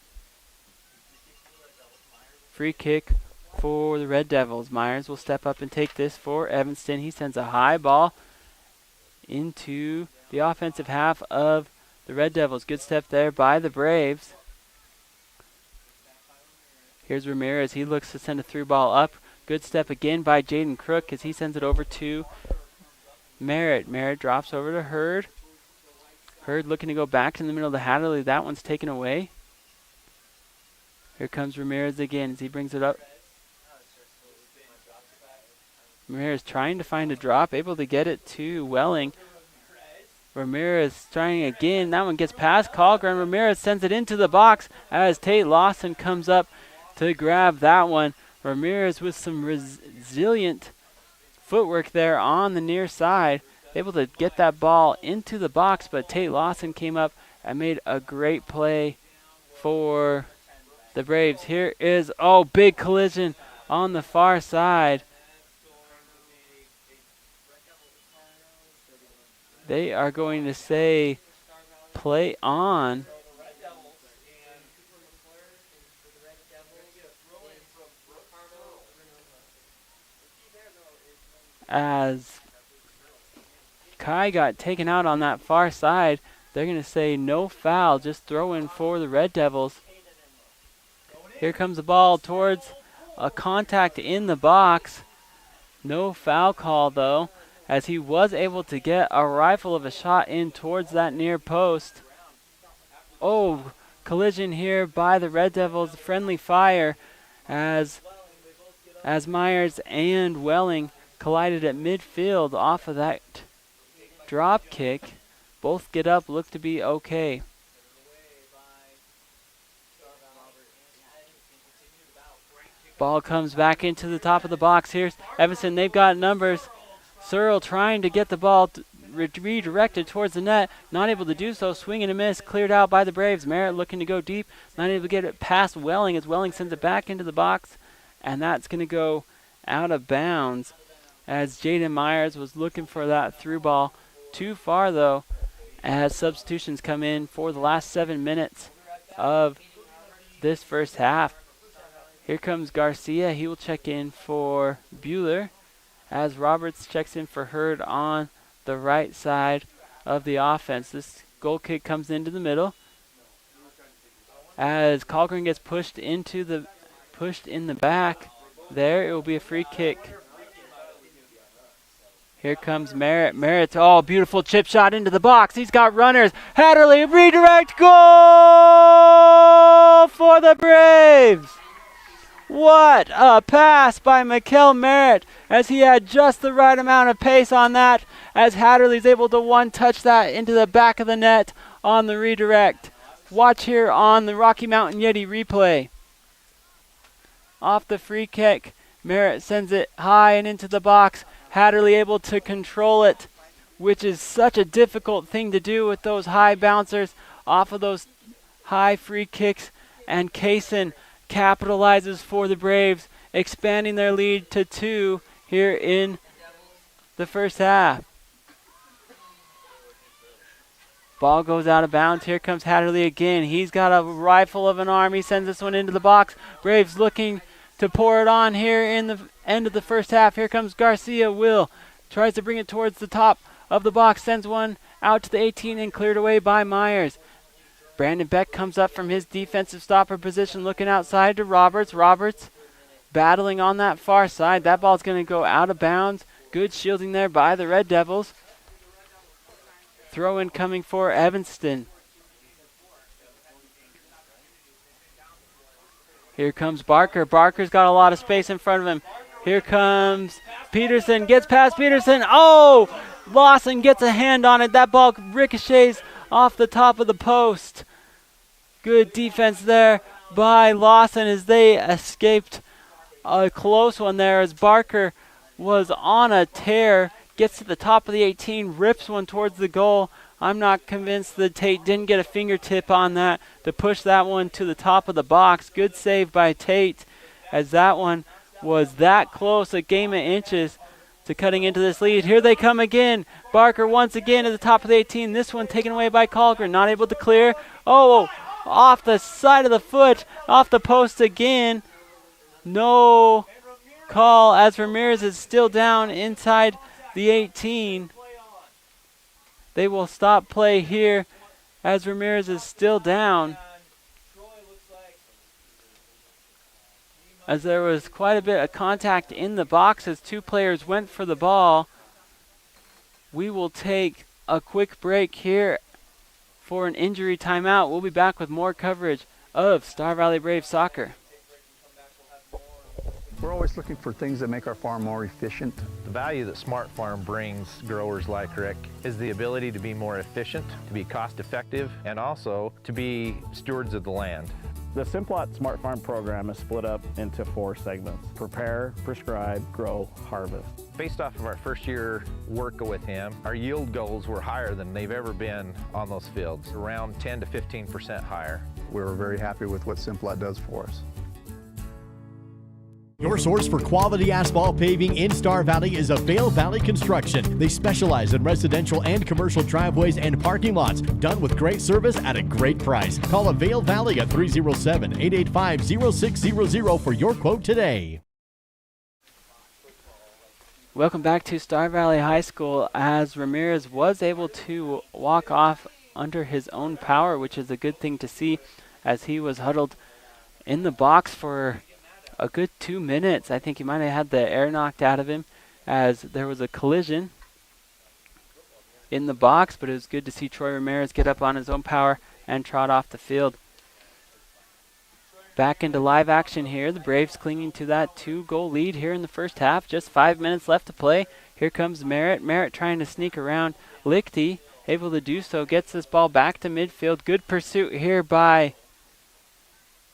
Free kick for the Red Devils. Myers will step up and take this for Evanston. He sends a high ball into the offensive half of the Red Devils. Good step there by the Braves. Here's Ramirez. He looks to send a through ball up. Good step again by Jaden Crook as he sends it over to Merritt. Merritt drops over to Hurd. Hurd looking to go back in the middle of the Hatterley. That one's taken away. Here comes Ramirez again as he brings it up. Ramirez trying to find a drop, able to get it to Welling. Ramirez trying again. That one gets past Colgren. Ramirez sends it into the box as Tate Lawson comes up to grab that one. Ramirez with some resilient footwork there on the near side, able to get that ball into the box, but Tate Lawson came up and made a great play for the Braves. Here is, oh, big collision on the far side. They are going to say play on. As Kai got taken out on that far side, they're going to say no foul, just throw in for the Red Devils. Here comes the ball towards a contact in the box. No foul call, though, as he was able to get a rifle of a shot in towards that near post. Oh, collision here by the Red Devils. Friendly fire as Myers and Welling collided at midfield off of that drop kick. Both get up, look to be okay. Ball comes back into the top of the box. Here's Evanston. They've got numbers. Searle trying to get the ball redirected towards the net. Not able to do so. Swing and a miss. Cleared out by the Braves. Merritt looking to go deep. Not able to get it past Welling as Welling sends it back into the box. And that's going to go out of bounds as Jaden Myers was looking for that through ball. Too far, though, as substitutions come in for the last 7 minutes of this first half. Here comes Garcia. He will check in for Bueller as Roberts checks in for Hurd on the right side of the offense. This goal kick comes into the middle as Colgren gets pushed in the back. There, it will be a free kick. Here comes Merritt. Merritt, oh, beautiful chip shot into the box. He's got runners. Hatterley, redirect goal for the Braves. What a pass by Mikkel Merritt as he had just the right amount of pace on that as Hatterley's able to one-touch that into the back of the net on the redirect. Watch here on the Rocky Mountain Yeti replay. Off the free kick, Merritt sends it high and into the box. Hatterley able to control it, which is such a difficult thing to do with those high bouncers off of those high free kicks. And Kaysen capitalizes for the Braves, expanding their lead to 2 here in the first half. Ball goes out of bounds. Here comes Hatterley again. He's got a rifle of an arm. He sends this one into the box. Braves looking to pour it on here in the end of the first half. Here comes Garcia. Will tries to bring it towards the top of the box. Sends one out to the 18 and cleared away by Myers. Brandon Beck comes up from his defensive stopper position looking outside to Roberts. Roberts battling on that far side. That ball's going to go out of bounds. Good shielding there by the Red Devils. Throw in coming for Evanston. Here comes Barker. Barker's got a lot of space in front of him. Here comes Peterson. Gets past Peterson. Oh! Lawson gets a hand on it. That ball ricochets off the top of the post. Good defense there by Lawson as they escaped a close one there as Barker was on a tear. Gets to the top of the 18. Rips one towards the goal. I'm not convinced that Tate didn't get a fingertip on that to push that one to the top of the box. Good save by Tate as that one was that close, a game of inches to cutting into this lead. Here they come again. Barker once again at the top of the 18. This one taken away by Colgren. Not able to clear. Oh, off the side of the foot. Off the post again. No call as Ramirez is still down inside the 18. They will stop play here as Ramirez is still down. As there was quite a bit of contact in the box as 2 players went for the ball. We will take a quick break here for an injury timeout. We'll be back with more coverage of Star Valley Braves soccer. We're always looking for things that make our farm more efficient. The value that Smart Farm brings growers like Rick is the ability to be more efficient, to be cost effective, and also to be stewards of the land. The Simplot Smart Farm program is split up into 4 segments: prepare, prescribe, grow, harvest. Based off of our first year work with him, our yield goals were higher than they've ever been on those fields, around 10 to 15% higher. We're very happy with what Simplot does for us. Your source for quality asphalt paving in Star Valley is Vail Valley Construction. They specialize in residential and commercial driveways and parking lots, done with great service at a great price. Call Vail Valley at 307-885-0600 for your quote today. Welcome back to Star Valley High School, as Ramirez was able to walk off under his own power, which is a good thing to see, as he was huddled in the box for a good 2 minutes. I think he might have had the air knocked out of him as there was a collision in the box, but it was good to see Troy Ramirez get up on his own power and trot off the field. Back into live action here. The Braves clinging to that 2-goal lead here in the first half. Just 5 minutes left to play. Here comes Merritt. Merritt trying to sneak around Lichty. Able to do so. Gets this ball back to midfield. Good pursuit here by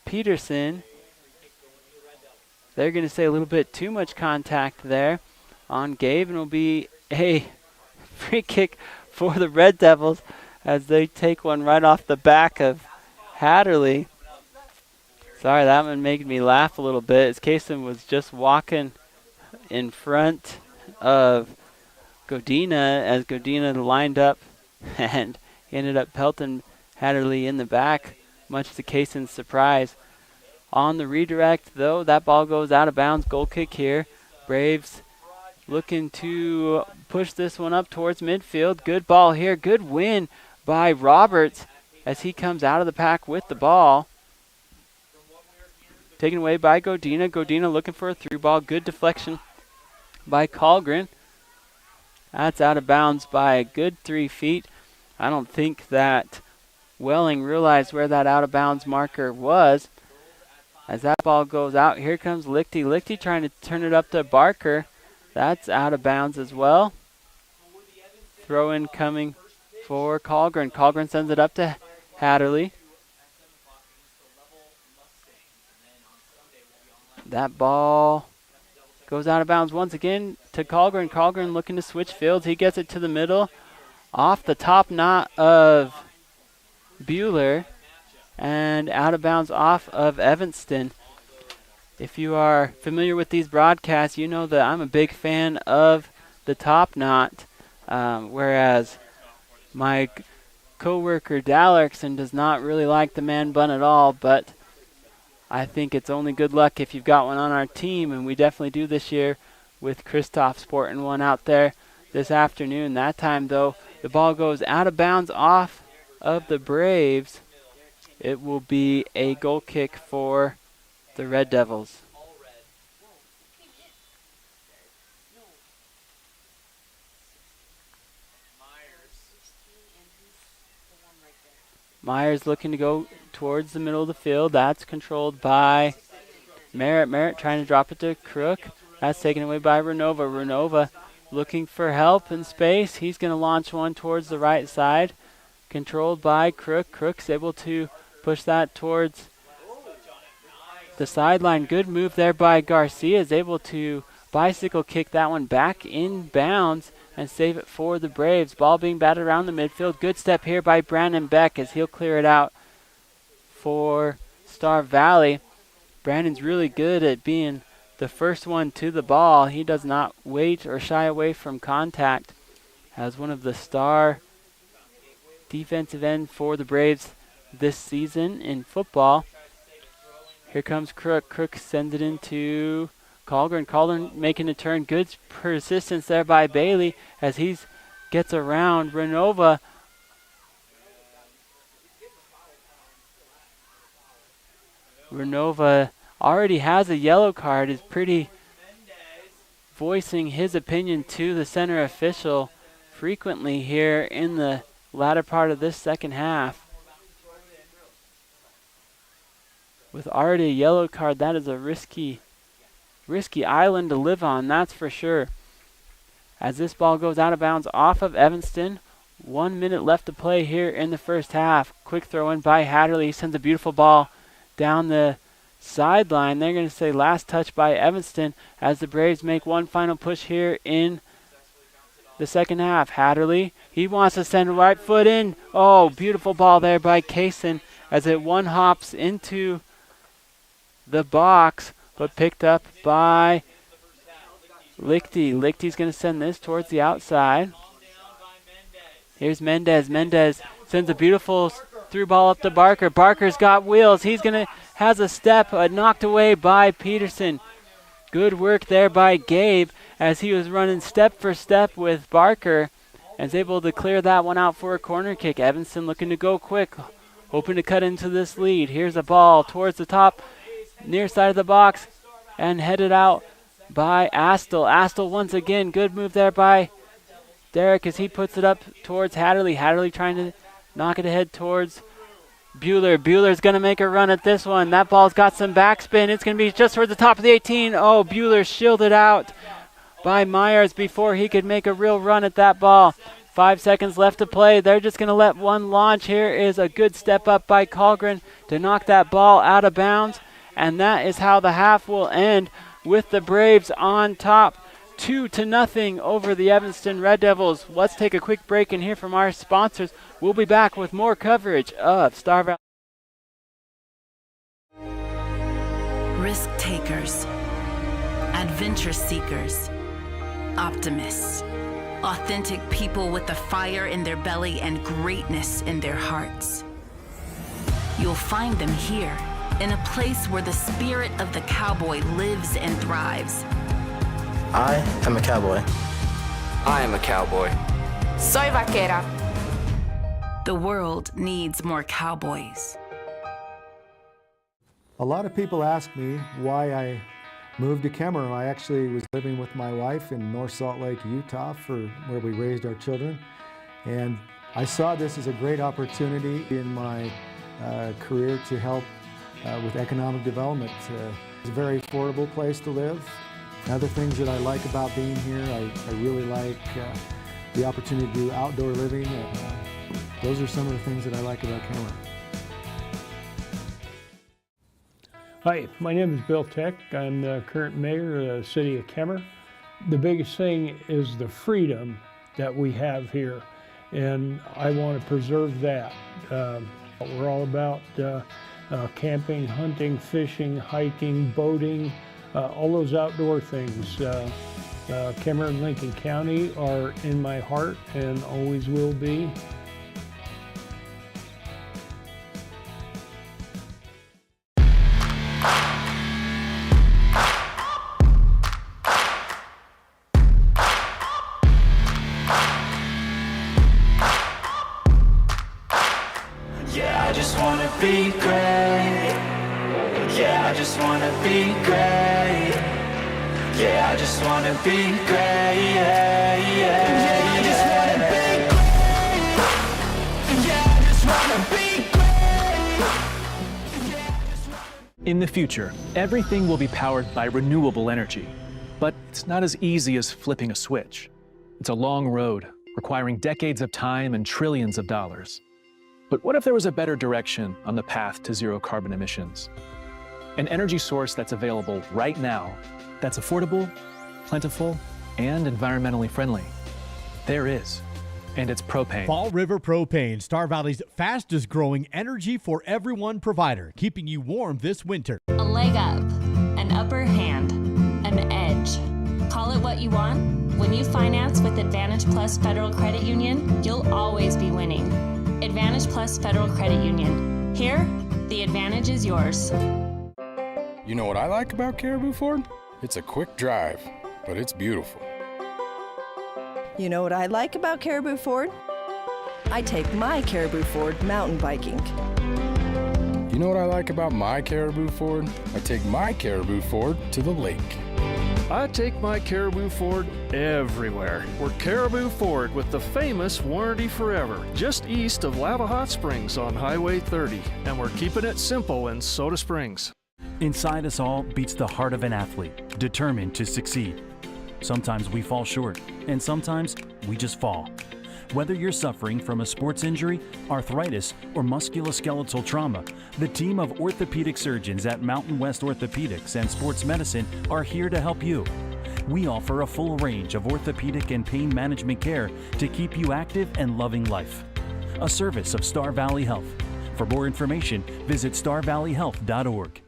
Peterson. They're going to say a little bit too much contact there on Gabe, and it'll be a free kick for the Red Devils as they take one right off the back of Hatterley. Sorry, that one made me laugh a little bit as Kaysen was just walking in front of Godina as Godina lined up and he ended up pelting Hatterley in the back, much to Kaysen's surprise. On the redirect, though, that ball goes out of bounds. Goal kick here. Braves looking to push this one up towards midfield. Good ball here. Good win by Roberts as he comes out of the pack with the ball. Taken away by Godina. Godina looking for a through ball. Good deflection by Colgren. That's out of bounds by a good 3 feet. I don't think that Welling realized where that out of bounds marker was. As that ball goes out, here comes Lichty. Lichty trying to turn it up to Barker. That's out of bounds as well. Throw in coming for Colgren. Colgren sends it up to Hatterley. That ball goes out of bounds once again to Colgren. Colgren looking to switch fields. He gets it to the middle. Off the top knot of Bueller. And out of bounds off of Evanston. If you are familiar with these broadcasts, you know that I'm a big fan of the top knot, whereas my co-worker Dallerson does not really like the man bun at all, but I think it's only good luck if you've got one on our team, and we definitely do this year with Christoph sporting one out there this afternoon. That time, though, the ball goes out of bounds off of the Braves. It will be a goal kick for the Red Devils. Myers looking to go towards the middle of the field. That's controlled by Merritt. Merritt trying to drop it to Crook. That's taken away by Renova. Renova looking for help in space. He's going to launch one towards the right side. Controlled by Crook. Crook's able to push that towards the sideline. Good move there by Garcia. Is able to bicycle kick that one back in bounds and save it for the Braves. Ball being batted around the midfield. Good step here by Brandon Beck as he'll clear it out for Star Valley. Brandon's really good at being the first one to the ball. He does not wait or shy away from contact as one of the star defensive end for the Braves this season in football. Here comes Crook. Crook sends it into Colgren. Colgren making a turn. Good persistence there by Bailey as he gets around Renova. Renova already has a yellow card, is pretty voicing his opinion to the center official frequently here in the latter part of this second half. With already a yellow card, that is a risky island to live on, that's for sure. As this ball goes out of bounds off of Evanston, 1 minute left to play here in the first half. Quick throw in by Hatterley. He sends a beautiful ball down the sideline. They're going to say last touch by Evanston as the Braves make one final push here in the second half. Hatterley, he wants to send right foot in. Oh, beautiful ball there by Kaysen as it one hops into the box, but picked up by Lichty. Lichty's going to send this towards the outside. Here's Mendez. Mendez sends a beautiful through ball up to Barker. Barker's got wheels. He's has a step knocked away by Peterson. Good work there by Gabe as he was running step for step with Barker and is able to clear that one out for a corner kick. Evanston looking to go quick, hoping to cut into this lead. Here's a ball towards the top, near side of the box, and headed out by Astle. Astle once again, good move there by Derek as he puts it up towards Hatterley. Hatterley trying to knock it ahead towards Bueller. Bueller's going to make a run at this one. That ball's got some backspin. It's going to be just towards the top of the 18. Oh, Bueller shielded out by Myers before he could make a real run at that ball. 5 seconds left to play. They're just going to let one launch. Here is a good step up by Colgren to knock that ball out of bounds. And that is how the half will end, with the Braves on top 2-0 over the Evanston Red Devils. Let's take a quick break and hear from our sponsors. We'll be back with more coverage of Star Valley. Risk takers, adventure seekers, optimists, authentic people with the fire in their belly and greatness in their hearts. You'll find them here, in a place where the spirit of the cowboy lives and thrives. I am a cowboy. I am a cowboy. Soy vaquera. The world needs more cowboys. A lot of people ask me why I moved to Kemmer. I actually was living with my wife in North Salt Lake, Utah, where we raised our children. And I saw this as a great opportunity in my career to help with economic development. It's a very affordable place to live. Other things that I like about being here, I really like the opportunity to do outdoor living. Those are some of the things that I like about Kemmer. Hi, my name is Bill Tech. I'm the current mayor of the city of Kemmer. The biggest thing is the freedom that we have here, and I want to preserve that. We're all about camping, hunting, fishing, hiking, boating, all those outdoor things. Kemmer and Lincoln County are in my heart and always will be. Yeah, I just wanna be great. Yeah, I just wanna be great. Yeah, I just wanna be great. Yeah, yeah, I just wanna be great. Yeah, I just wanna be great. In the future, everything will be powered by renewable energy. But it's not as easy as flipping a switch. It's a long road, requiring decades of time and trillions of dollars. But what if there was a better direction on the path to zero carbon emissions? An energy source that's available right now, that's affordable, plentiful, and environmentally friendly. There is, and it's propane. Fall River Propane, Star Valley's fastest growing energy for everyone provider, keeping you warm this winter. A leg up, an upper hand, an edge. Call it what you want. When you finance with Advantage Plus Federal Credit Union, you'll always be winning. Advantage Plus Federal Credit Union. Here, the advantage is yours. You know what I like about Caribou Ford? It's a quick drive, but it's beautiful. You know what I like about Caribou Ford? I take my Caribou Ford mountain biking. You know what I like about my Caribou Ford? I take my Caribou Ford to the lake. I take my Caribou Ford everywhere. We're Caribou Ford with the famous Warranty Forever, just east of Lava Hot Springs on Highway 30. And we're keeping it simple in Soda Springs. Inside us all beats the heart of an athlete, determined to succeed. Sometimes we fall short, and sometimes we just fall. Whether you're suffering from a sports injury, arthritis, or musculoskeletal trauma, the team of orthopedic surgeons at Mountain West Orthopedics and Sports Medicine are here to help you. We offer a full range of orthopedic and pain management care to keep you active and loving life. A service of Star Valley Health. For more information, visit starvalleyhealth.org.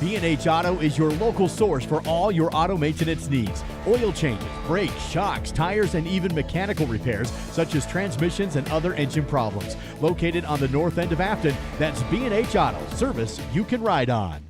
B&H Auto is your local source for all your auto maintenance needs. Oil changes, brakes, shocks, tires, and even mechanical repairs such as transmissions and other engine problems. Located on the north end of Afton, that's B&H Auto, service you can ride on.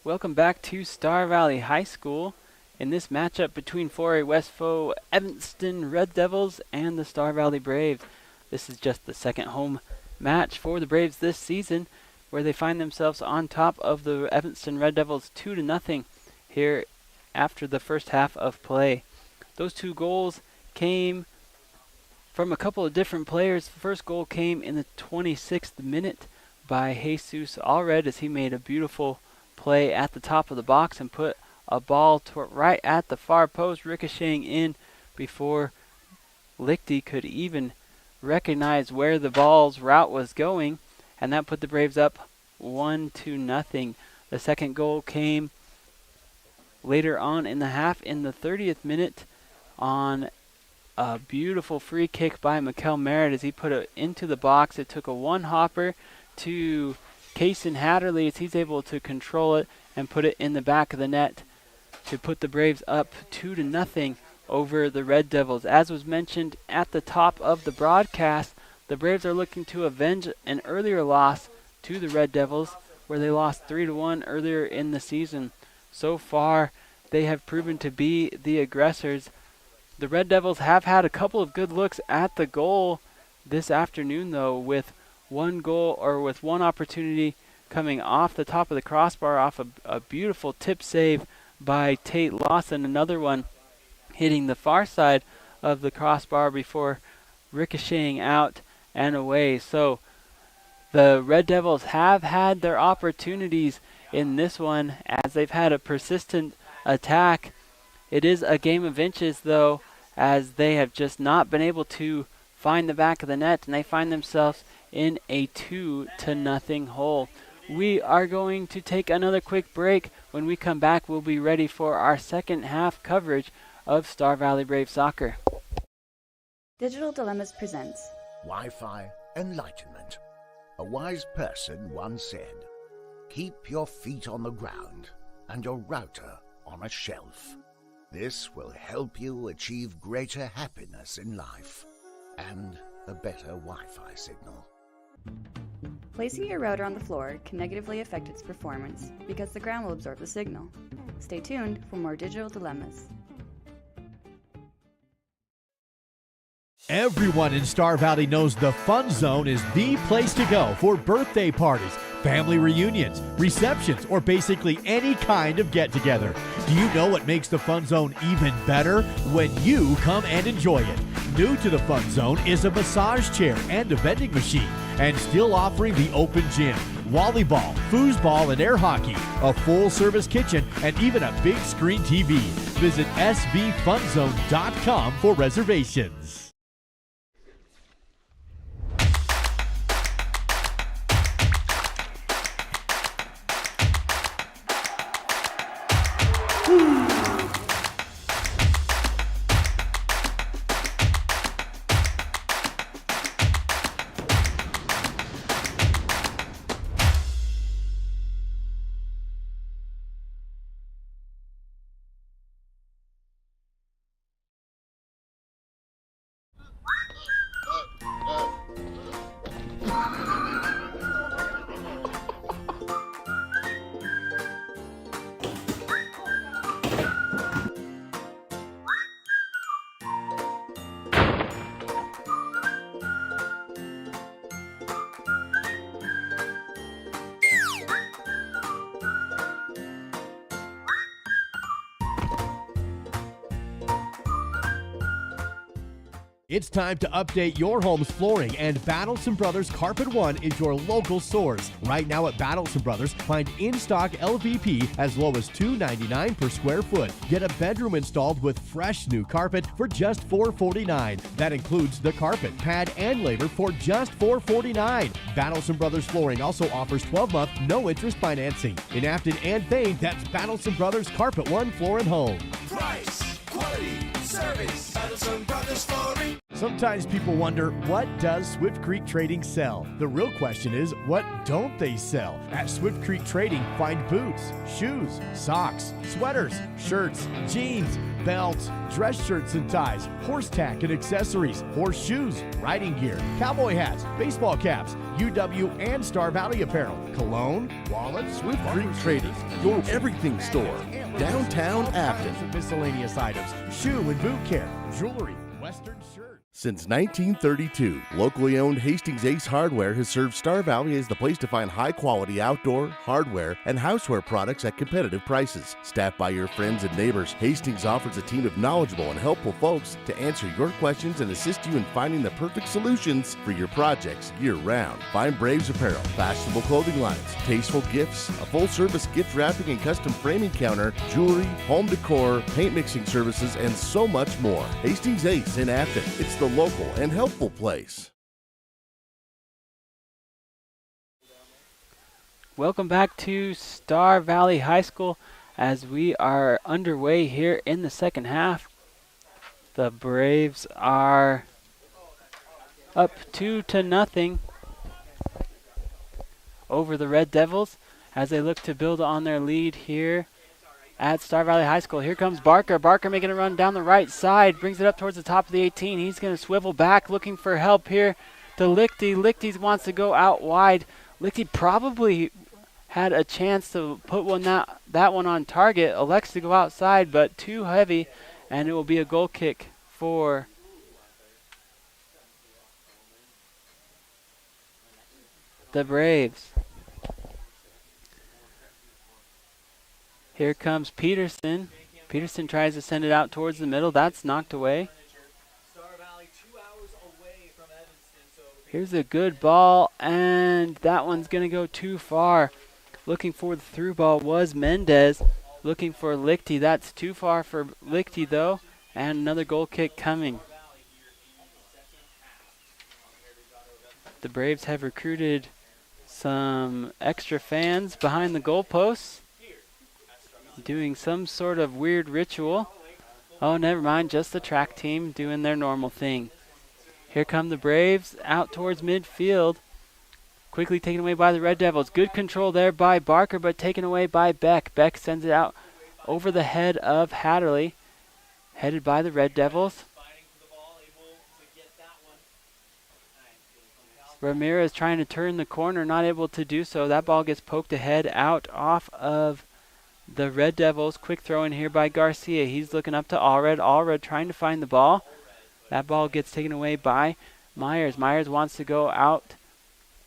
Welcome back to Star Valley High School. In this matchup between 4A West foe Evanston Red Devils and the Star Valley Braves. This is just the second home match for the Braves this season, where they find themselves on top of the Evanston Red Devils 2-0 here after the first half of play. Those two goals came from a couple of different players. The first goal came in the 26th minute by Jesus Allred as he made a beautiful play at the top of the box and put a ball right at the far post, ricocheting in before Lichty could even recognize where the ball's route was going. And that put the Braves up 1-0. The second goal came later on in the half in the 30th minute on a beautiful free kick by Mikkel Merritt as he put it into the box. It took a one-hopper to Kason Hatterley as he's able to control it and put it in the back of the net to put the Braves up 2-0 over the Red Devils. As was mentioned at the top of the broadcast, the Braves are looking to avenge an earlier loss to the Red Devils, where they lost 3-1 earlier in the season. So far, they have proven to be the aggressors. The Red Devils have had a couple of good looks at the goal this afternoon, though, with one opportunity coming off the top of the crossbar off a beautiful tip save by Tate Lawson. Another one hitting the far side of the crossbar before ricocheting out and away. So the Red Devils have had their opportunities in this one as they've had a persistent attack. It is a game of inches, though, as they have just not been able to find the back of the net, and they find themselves in a 2-0 hole. We are going to take another quick break. When we come back, we'll be ready for our second half coverage of Star Valley Brave Soccer. Digital Dilemmas presents Wi-Fi Enlightenment. A wise person once said, "Keep your feet on the ground and your router on a shelf. This will help you achieve greater happiness in life and a better Wi-Fi signal." Placing your router on the floor can negatively affect its performance because the ground will absorb the signal. Stay tuned for more Digital Dilemmas. Everyone in Star Valley knows the Fun Zone is the place to go for birthday parties, family reunions, receptions, or basically any kind of get-together. Do you know what makes the Fun Zone even better? When you come and enjoy it. New to the Fun Zone is a massage chair and a vending machine, and still offering the open gym, volleyball, foosball, and air hockey, a full-service kitchen, and even a big screen TV. Visit svfunzone.com for reservations. It's time to update your home's flooring, and Battleson Brothers Carpet One is your local source. Right now at Battleson Brothers, find in-stock LVP as low as $2.99 per square foot. Get a bedroom installed with fresh new carpet for just $4.49. That includes the carpet, pad, and labor for just $4.49. Battleson Brothers Flooring also offers 12-month no-interest financing. In Afton and Thane, that's Battleson Brothers Carpet One Floor and Home. Price, quality, service, Battleson Brothers Flooring. Sometimes people wonder, what does Swift Creek Trading sell? The real question is, what don't they sell? At Swift Creek Trading, find boots, shoes, socks, sweaters, shirts, jeans, belts, dress shirts and ties, horse tack and accessories, horseshoes, riding gear, cowboy hats, baseball caps, UW and Star Valley apparel, cologne, wallets. Swift Creek Trading, your everything store, downtown Afton. Miscellaneous items, shoe and boot care, jewelry, western shirts. Since 1932, locally owned Hastings Ace Hardware has served Star Valley as the place to find high-quality outdoor, hardware, and houseware products at competitive prices. Staffed by your friends and neighbors, Hastings offers a team of knowledgeable and helpful folks to answer your questions and assist you in finding the perfect solutions for your projects year-round. Find Braves apparel, fashionable clothing lines, tasteful gifts, a full-service gift wrapping and custom framing counter, jewelry, home decor, paint mixing services, and so much more. Hastings Ace in Afton. It's the local and helpful place. Welcome back to Star Valley High School as we are underway here in the second half. The Braves are up 2-0 over the Red Devils as they look to build on their lead here at Star Valley High School. Here comes Barker. Barker making a run down the right side, brings it up towards the top of the 18. He's going to swivel back, looking for help here to Lichty. Lichty wants to go out wide. Lichty probably had a chance to put that one on target. Elects to go outside, but too heavy, and it will be a goal kick for the Braves. Here comes Peterson. Peterson tries to send it out towards the middle. That's knocked away. Here's a good ball, and that one's going to go too far. Looking for the through ball was Mendez. Looking for Lichty. That's too far for Lichty, though. And another goal kick coming. The Braves have recruited some extra fans behind the goalposts, doing some sort of weird ritual. Oh, never mind, just the track team doing their normal thing. Here come the Braves out towards midfield. Quickly taken away by the Red Devils. Good control there by Barker, but taken away by Beck. Beck sends it out over the head of Hatterley, headed by the Red Devils. Ramirez trying to turn the corner, not able to do so. That ball gets poked ahead out off of the Red Devils. Quick throw in here by Garcia. He's looking up to Allred. Allred trying to find the ball. That ball gets taken away by Myers. Myers wants to go out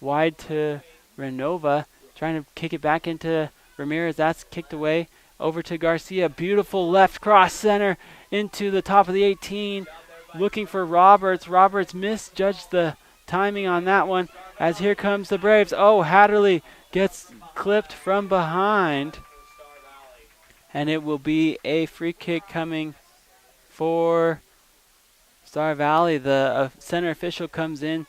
wide to Renova. Trying to kick it back into Ramirez. That's kicked away over to Garcia. Beautiful left cross center into the top of the 18. Looking for Roberts. Roberts misjudged the timing on that one. As here comes the Braves. Oh, Hatterley gets clipped from behind. And it will be a free kick coming for Star Valley. The center official comes in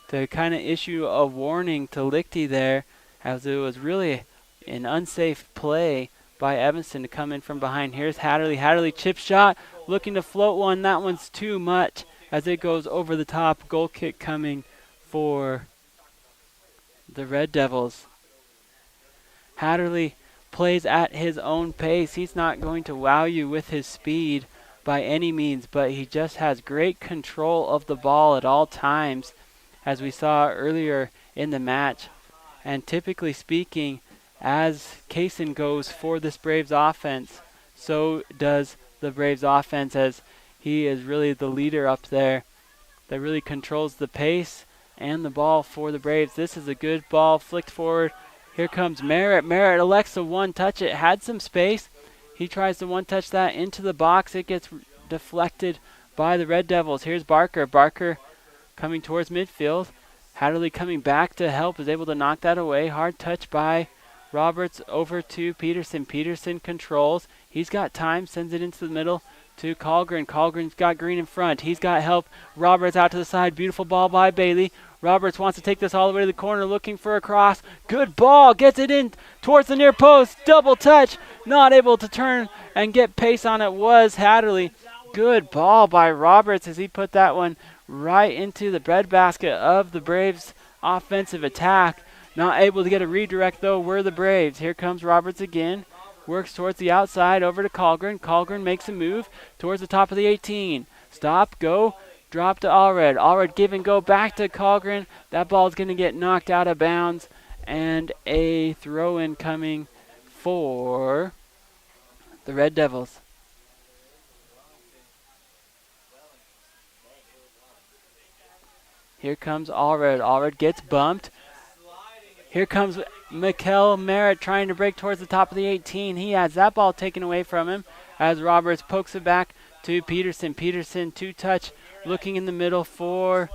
to kind of issue a warning to Lichty there, as it was really an unsafe play by Evanston to come in from behind. Here's Hatterley. Hatterley chip shot, looking to float one. That one's too much as it goes over the top. Goal kick coming for the Red Devils. Hatterley plays at his own pace. He's not going to wow you with his speed by any means, but he just has great control of the ball at all times, as we saw earlier in the match. And typically speaking, as Kaysen goes for this Braves offense, so does the Braves offense, as he is really the leader up there that really controls the pace and the ball for the Braves. This is a good ball flicked forward. Here comes Merritt. Merritt elects to one-touch it. Had some space. He tries to one-touch that into the box. It gets deflected by the Red Devils. Here's Barker. Barker coming towards midfield. Hatterley coming back to help, is able to knock that away. Hard touch by Roberts over to Peterson. Peterson controls. He's got time, sends it into the middle to Colgren. Colgren's got Green in front. He's got help. Roberts out to the side. Beautiful ball by Bailey. Roberts wants to take this all the way to the corner, looking for a cross. Good ball. Gets it in towards the near post. Double touch. Not able to turn and get pace on it was Hatterley. Good ball by Roberts as he put that one right into the breadbasket of the Braves' offensive attack. Not able to get a redirect, though, were the Braves. Here comes Roberts again. Works towards the outside, over to Colgren. Colgren makes a move towards the top of the 18. Stop, go, drop to Allred. Allred give and go back to Colgren. That ball's going to get knocked out of bounds. And a throw-in coming for the Red Devils. Here comes Allred. Allred gets bumped. Here comes Mikel Merritt trying to break towards the top of the 18. He has that ball taken away from him as Roberts pokes it back to Peterson. Peterson, two-touch, looking in the middle for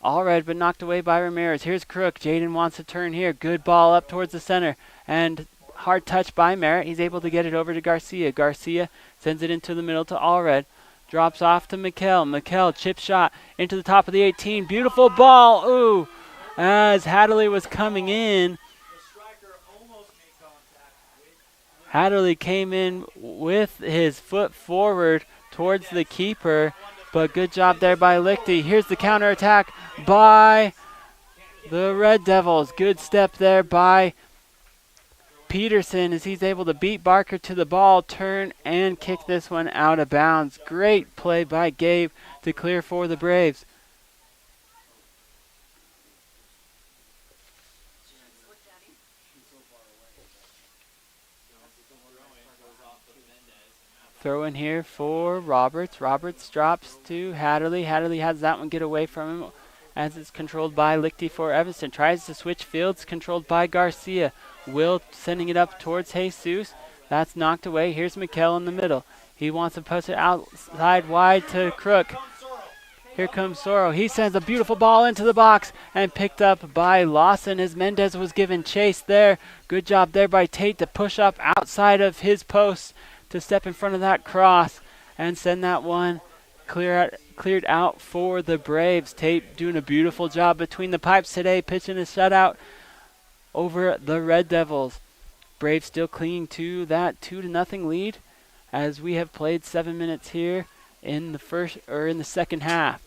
Allred, but knocked away by Ramirez. Here's Crook. Jaden wants to turn here. Good ball up towards the center. And hard touch by Merritt. He's able to get it over to Garcia. Garcia sends it into the middle to Allred. Drops off to Mikel. Mikel, chip shot into the top of the 18. Beautiful ball. Ooh. As Hatterley was coming in, Hatterley came in with his foot forward towards the keeper, but good job there by Lichty. Here's the counterattack by the Red Devils. Good step there by Peterson as he's able to beat Barker to the ball, turn, and kick this one out of bounds. Great play by Gabe to clear for the Braves. Throw in here for Roberts. Roberts drops to Hatterley. Hatterley has that one get away from him as it's controlled by Lichty for Evanston. Tries to switch fields, controlled by Garcia. Will sending it up towards Jesus. That's knocked away. Here's Mikel in the middle. He wants to push it outside wide to Crook. Here comes Soro. He sends a beautiful ball into the box and picked up by Lawson as Mendez was given chase there. Good job there by Tate to push up outside of his post to step in front of that cross and send that one cleared out for the Braves. Tate doing a beautiful job between the pipes today, pitching a shutout over the Red Devils. Braves still clinging to that 2-0 lead as we have played 7 minutes here in the second half.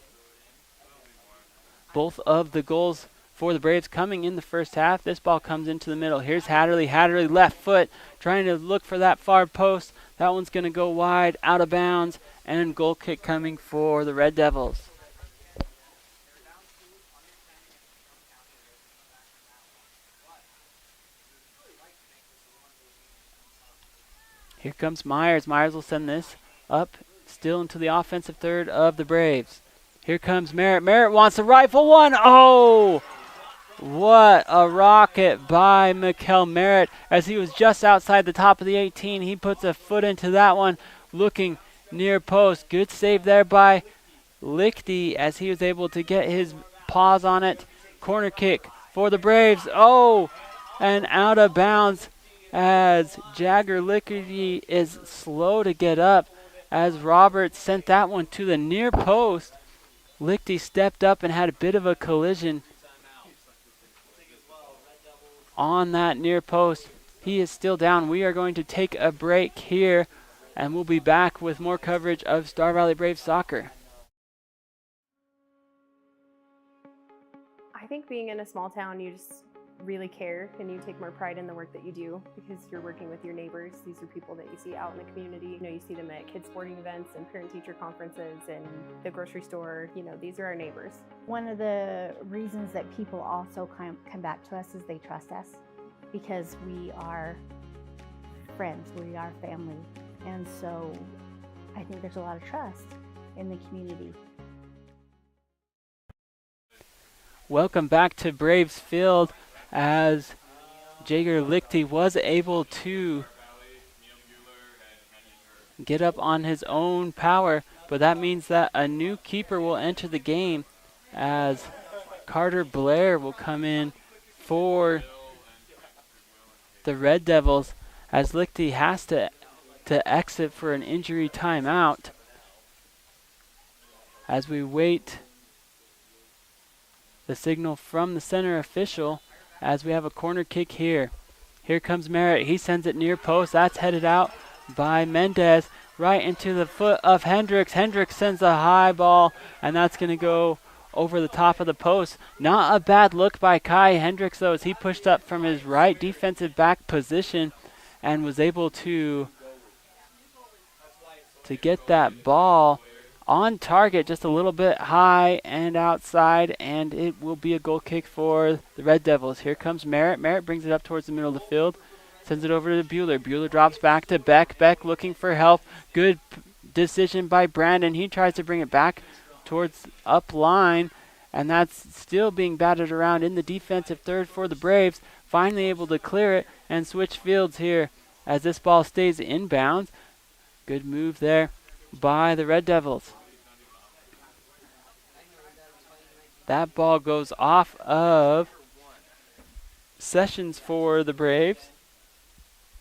Both of the goals for the Braves coming in the first half. This ball comes into the middle. Here's Hatterley. Hatterley left foot trying to look for that far post. That one's going to go wide, out of bounds, and goal kick coming for the Red Devils. Here comes Myers. Myers will send this up still into the offensive third of the Braves. Here comes Merritt. Merritt wants to rifle one. Oh! What a rocket by Mikel Merritt as he was just outside the top of the 18. He puts a foot into that one, looking near post. Good save there by Lichty as he was able to get his paws on it. Corner kick for the Braves. Oh! And out of bounds as Jagger Lichty is slow to get up as Roberts sent that one to the near post. Lichty stepped up and had a bit of a collision on that near post. He is still down. We are going to take a break here, and we'll be back with more coverage of Star Valley Braves soccer. I think being in a small town, you just really care and you take more pride in the work that you do because you're working with your neighbors. These are people that you see out in the community. You know, you see them at kids sporting events and parent-teacher conferences and the grocery store. You know, these are our neighbors. One of the reasons that people also come back to us is they trust us because we are friends, we are family. And so I think there's a lot of trust in the community. Welcome back to Braves Field as Jagger Lichty was able to get up on his own power but that means that a new keeper will enter the game as Carter Blair will come in for the Red Devils as Lichty has to exit for an injury timeout as we wait the signal from the center official as we have a corner kick here. Here comes Merritt. He sends it near post. That's headed out by Mendez right into the foot of Hendricks. Hendricks sends a high ball, and that's going to go over the top of the post. Not a bad look by Kai Hendricks, though, as he pushed up from his right defensive back position and was able to get that ball on target just a little bit high and outside, and it will be a goal kick for the Red Devils. Here comes Merritt. Merritt brings it up towards the middle of the field, sends it over to Bueller. Bueller drops back to Beck. Beck looking for help. Good decision by Brandon. He tries to bring it back towards up line, and that's still being batted around in the defensive third for the Braves. Finally able to clear it and switch fields here as this ball stays inbounds. Good move there by the Red Devils. That ball goes off of Sessions for the Braves.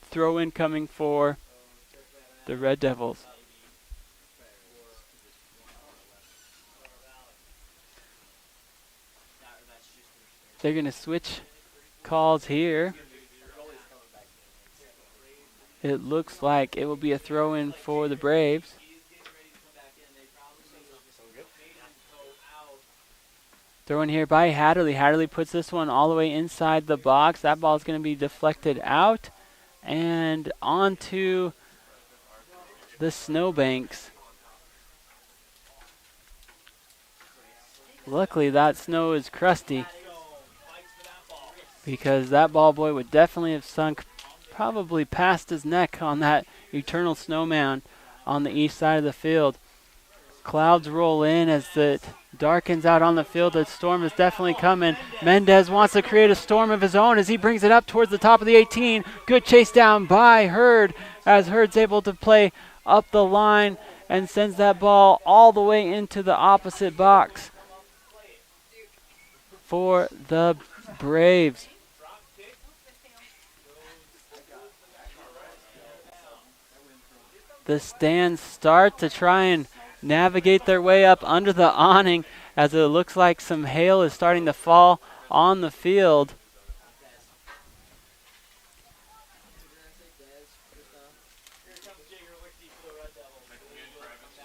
Throw in coming for the Red Devils. They're going to switch calls here. It looks like it will be a throw in for the Braves. Throw in here by Hatterley. Hatterley puts this one all the way inside the box. That ball is going to be deflected out and onto the snowbanks. Luckily, that snow is crusty because that ball boy would definitely have sunk probably past his neck on that eternal snow mound on the east side of the field. Clouds roll in as it darkens out on the field. The storm is definitely coming. Mendez wants to create a storm of his own as he brings it up towards the top of the 18. Good chase down by Hurd as Hurd's able to play up the line and sends that ball all the way into the opposite box for the Braves. The stands start to try and navigate their way up under the awning as it looks like some hail is starting to fall on the field.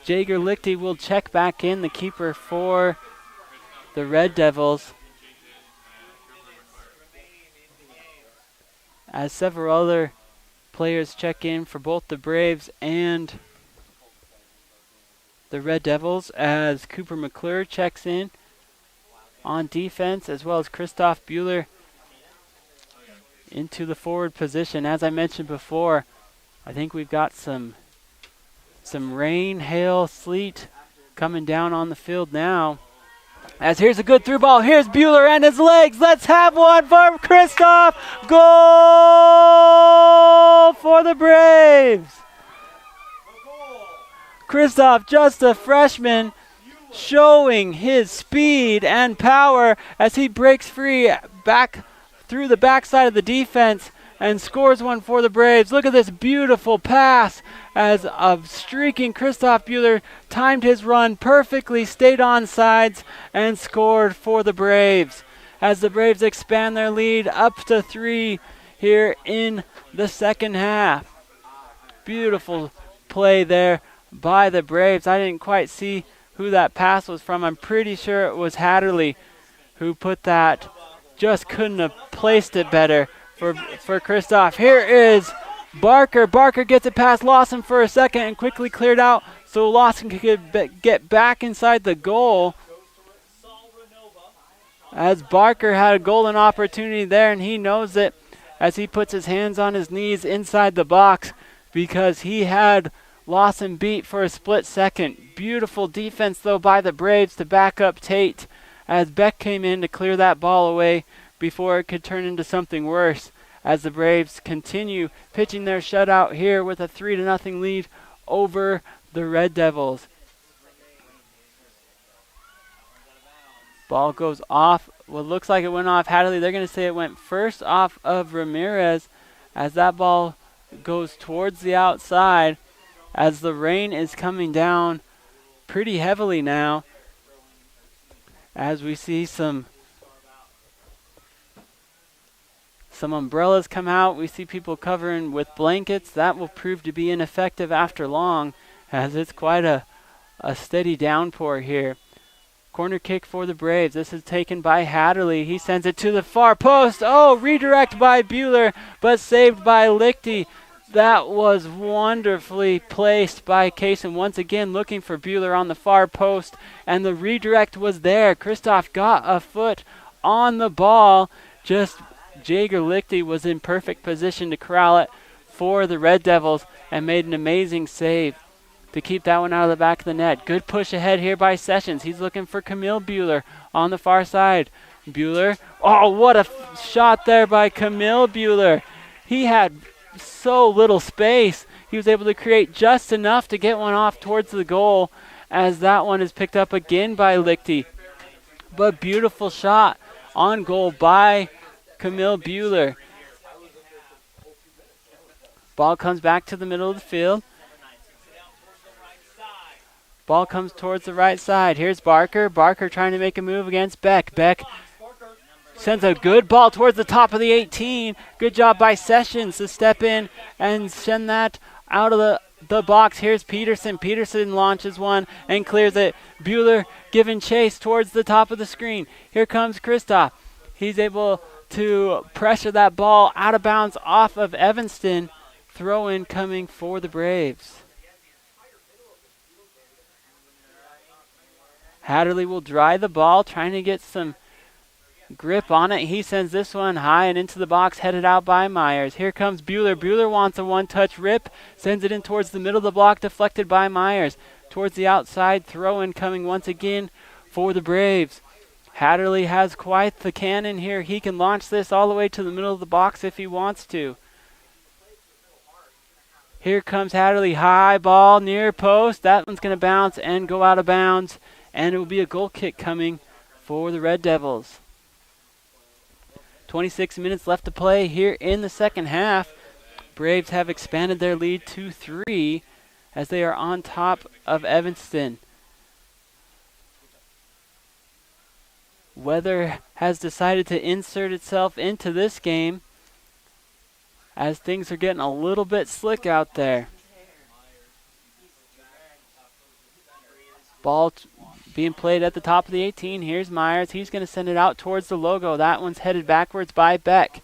Jager Lichty will check back in, the keeper for the Red Devils, as several other players check in for both the Braves and the Red Devils, as Cooper McClure checks in on defense, as well as Christoph Bueller into the forward position. As I mentioned before, I think we've got some rain, hail, sleet coming down on the field now. As here's a good through ball. Here's Bueller and his legs. Let's have one for Christoph. Goal for the Braves. Christoph, just a freshman, showing his speed and power as he breaks free back through the backside of the defense and scores one for the Braves. Look at this beautiful pass as a streaking Christoph Bueller timed his run perfectly, stayed on sides, and scored for the Braves as the Braves expand their lead up to 3 here in the second half. Beautiful play there by the Braves. I didn't quite see who that pass was from. I'm pretty sure it was Hatterley who put that. Just couldn't have placed it better for Christoph. Here is Barker. Barker gets it past Lawson for a second and quickly cleared out so Lawson could get back inside the goal. As Barker had a golden opportunity there, and he knows it as he puts his hands on his knees inside the box because he had Lawson beat for a split second. Beautiful defense, though, by the Braves to back up Tate as Beck came in to clear that ball away before it could turn into something worse, as the Braves continue pitching their shutout here with a 3-0 lead over the Red Devils. Ball goes off. What looks like it went off Hadley. They're going to say it went first off of Ramirez as that ball goes towards the outside as the rain is coming down pretty heavily now. As we see some umbrellas come out, we see people covering with blankets. That will prove to be ineffective after long, as it's quite a steady downpour here. Corner kick for the Braves. This is taken by Hatterley. He sends it to the far post. Oh, redirect by Bueller, but saved by Lichty. That was wonderfully placed by Kaysen. Once again, looking for Bueller on the far post, and the redirect was there. Kristoff got a foot on the ball. Just Jager Lichty was in perfect position to corral it for the Red Devils and made an amazing save to keep that one out of the back of the net. Good push ahead here by Sessions. He's looking for Camille Bueller on the far side. Bueller, oh, what a shot there by Camille Bueller. He had so little space. He was able to create just enough to get one off towards the goal, as that one is picked up again by Lichty. But beautiful shot on goal by Camille Bueller. Ball comes back to the middle of the field. Ball comes towards the right side. Here's Barker. Barker trying to make a move against Beck. Beck sends a good ball towards the top of the 18. Good job by Sessions to step in and send that out of the box. Here's Peterson. Peterson launches one and clears it. Bueller giving chase towards the top of the screen. Here comes Kristoff. He's able to pressure that ball out of bounds off of Evanston. Throw in coming for the Braves. Hatterley will dry the ball, trying to get some grip on it. He sends this one high and into the box, headed out by Myers. Here comes Bueller. Bueller wants a one-touch rip, sends it in towards the middle of the block, deflected by Myers. Towards the outside, throw-in coming once again for the Braves. Hatterley has quite the cannon here. He can launch this all the way to the middle of the box if he wants to. Here comes Hatterley. High ball near post. That one's going to bounce and go out of bounds. And it will be a goal kick coming for the Red Devils. 26 minutes left to play here in the second half. Braves have expanded their lead to 3 as they are on top of Evanston. Weather has decided to insert itself into this game as things are getting a little bit slick out there. Ball being played at the top of the 18. Here's Myers. He's going to send it out towards the logo. That one's headed backwards by Beck.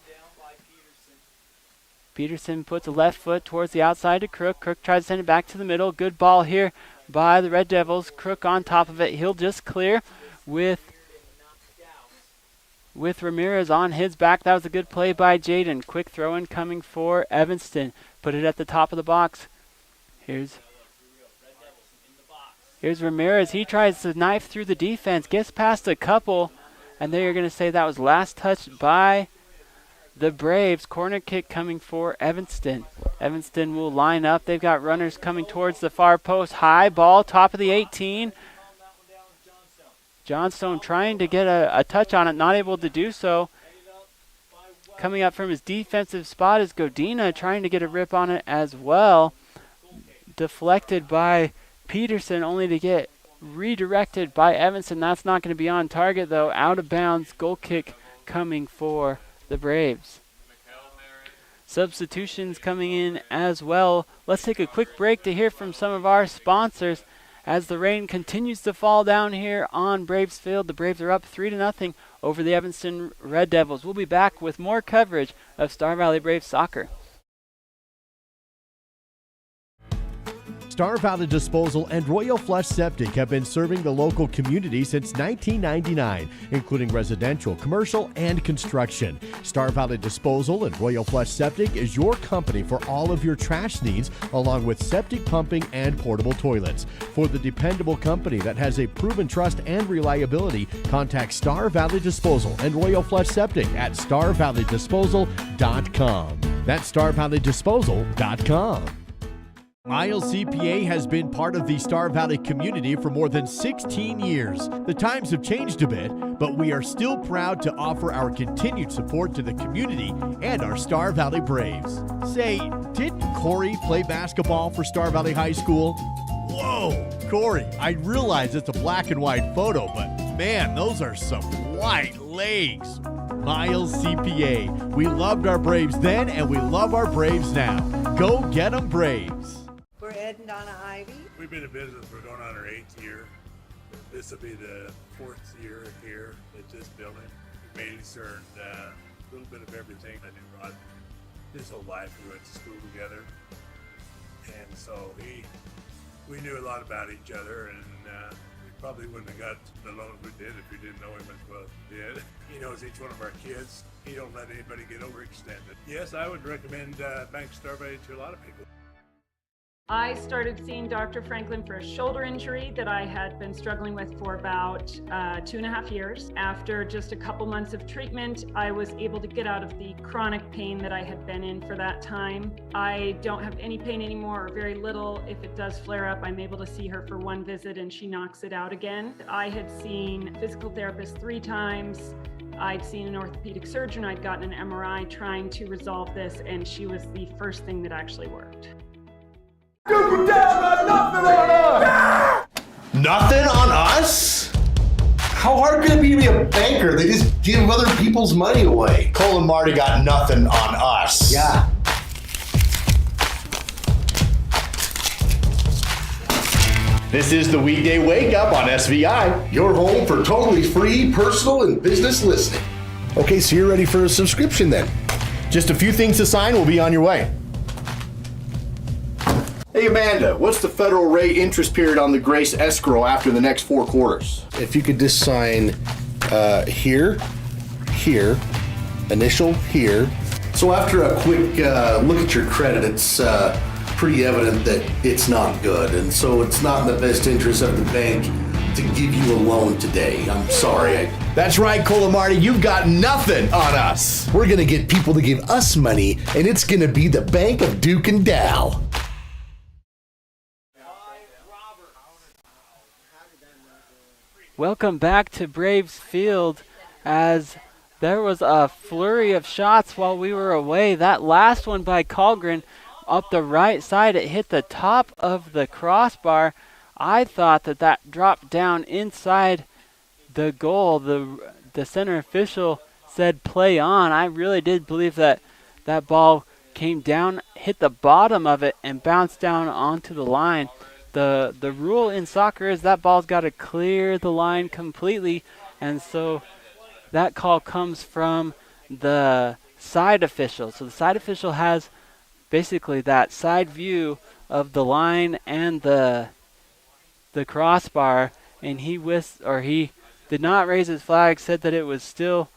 Peterson puts a left foot towards the outside to Crook. Crook tries to send it back to the middle. Good ball here by the Red Devils. Crook on top of it. He'll just clear with Ramirez on his back. That was a good play by Jaden. Quick throw in coming for Evanston. Put it at the top of the box. Here's Ramirez. He tries to knife through the defense, gets past a couple, and they are going to say that was last touched by the Braves. Corner kick coming for Evanston. Evanston will line up. They've got runners coming towards the far post. High ball, top of the 18. Johnstone trying to get a touch on it, not able to do so. Coming up from his defensive spot is Godina, trying to get a rip on it as well. Deflected by Peterson, only to get redirected by Evanston. That's not going to be on target, though. Out of bounds, goal kick coming for the Braves. Substitutions coming in as well. Let's take a quick break to hear from some of our sponsors as the rain continues to fall down here on Braves Field. The Braves are up 3-0 over the Evanston Red Devils. We'll be back with more coverage of Star Valley Braves soccer. Star Valley Disposal and Royal Flush Septic have been serving the local community since 1999, including residential, commercial, and construction. Star Valley Disposal and Royal Flush Septic is your company for all of your trash needs, along with septic pumping and portable toilets. For the dependable company that has a proven trust and reliability, contact Star Valley Disposal and Royal Flush Septic at starvalleydisposal.com. That's starvalleydisposal.com. ILCPA has been part of the Star Valley community for more than 16 years. The times have changed a bit, but we are still proud to offer our continued support to the community and our Star Valley Braves. Say, didn't Corey play basketball for Star Valley High School? Whoa, Corey, I realize it's a black and white photo, but man, those are some white legs. Miles CPA. We loved our Braves then, and we love our Braves now. Go get 'em, Braves. We're Ed and Donna Ivy. We've been in business for going on our 8th year. This will be the 4th year here at this building. We mainly served a little bit of everything. I knew Rod his whole life. We went to school together. And so we knew a lot about each other, and we probably wouldn't have got the loans we did if we didn't know him as well as we did. He knows each one of our kids. He don't let anybody get overextended. Yes, I would recommend Bank Star Valley to a lot of people. I started seeing Dr. Franklin for a shoulder injury that I had been struggling with for about 2.5 years. After just a couple months of treatment, I was able to get out of the chronic pain that I had been in for that time. I don't have any pain anymore, or very little. If it does flare up, I'm able to see her for one visit and she knocks it out again. I had seen a physical therapist 3 times. I'd seen an orthopedic surgeon. I'd gotten an MRI trying to resolve this, and she was the first thing that actually worked. Nothing on us? How hard could it be to be a banker? They just give other people's money away. Cole and Marty got nothing on us. Yeah. This is the Weekday Wake Up on SVI. Your home for totally free personal and business listening. Okay, so you're ready for a subscription then. Just a few things to sign, we'll be on your way. Hey Amanda, what's the federal rate interest period on the Grace escrow after the next 4 quarters? If you could just sign here, initial here. So after a quick look at your credit, it's pretty evident that it's not good. And so it's not in the best interest of the bank to give you a loan today. I'm sorry. That's right, Cole and Marty, you've got nothing on us. We're gonna get people to give us money, and it's gonna be the Bank of Duke and Dow. Welcome back to Braves Field, as there was a flurry of shots while we were away. That last one by Colgren up the right side, it hit the top of the crossbar. I thought that dropped down inside the goal. The center official said play on. I really did believe that ball came down, hit the bottom of it, and bounced down onto the line. The rule in soccer is that ball's got to clear the line completely, and so that call comes from the side official. So the side official has basically that side view of the line and the crossbar, and he did not raise his flag, said that it was still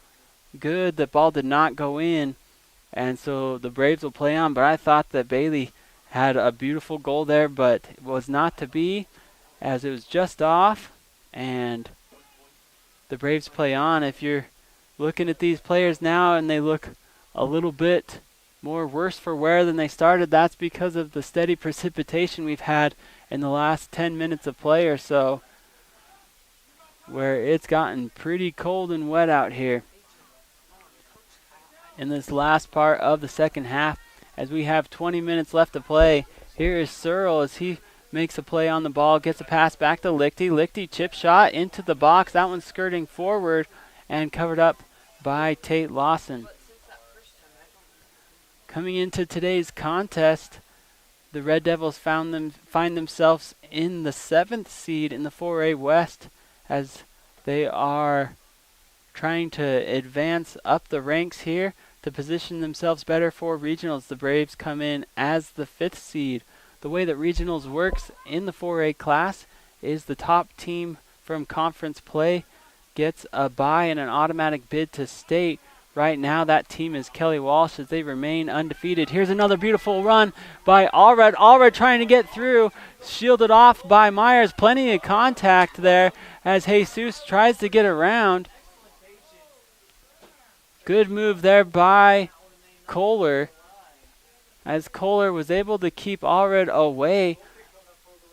good, the ball did not go in, and so the Braves will play on. But I thought that Bailey had a beautiful goal there, but it was not to be, as it was just off, and the Braves play on. If you're looking at these players now and they look a little bit more worse for wear than they started, that's because of the steady precipitation we've had in the last 10 minutes of play or so, where it's gotten pretty cold and wet out here in this last part of the second half. As we have 20 minutes left to play, here is Searle as he makes a play on the ball, gets a pass back to Lichty. Lichty chip shot into the box. That one's skirting forward and covered up by Tate Lawson. Coming into today's contest, the Red Devils find themselves in the 7th seed in the 4A West, as they are trying to advance up the ranks here to position themselves better for regionals. The Braves come in as the 5th seed. The way that regionals works in the 4A class is the top team from conference play gets a bye and an automatic bid to state. Right now that team is Kelly Walsh as they remain undefeated. Here's another beautiful run by Allred. Allred trying to get through, shielded off by Myers. Plenty of contact there as Jesus tries to get around. Good move there by Kohler. as Kohler was able to keep Allred away,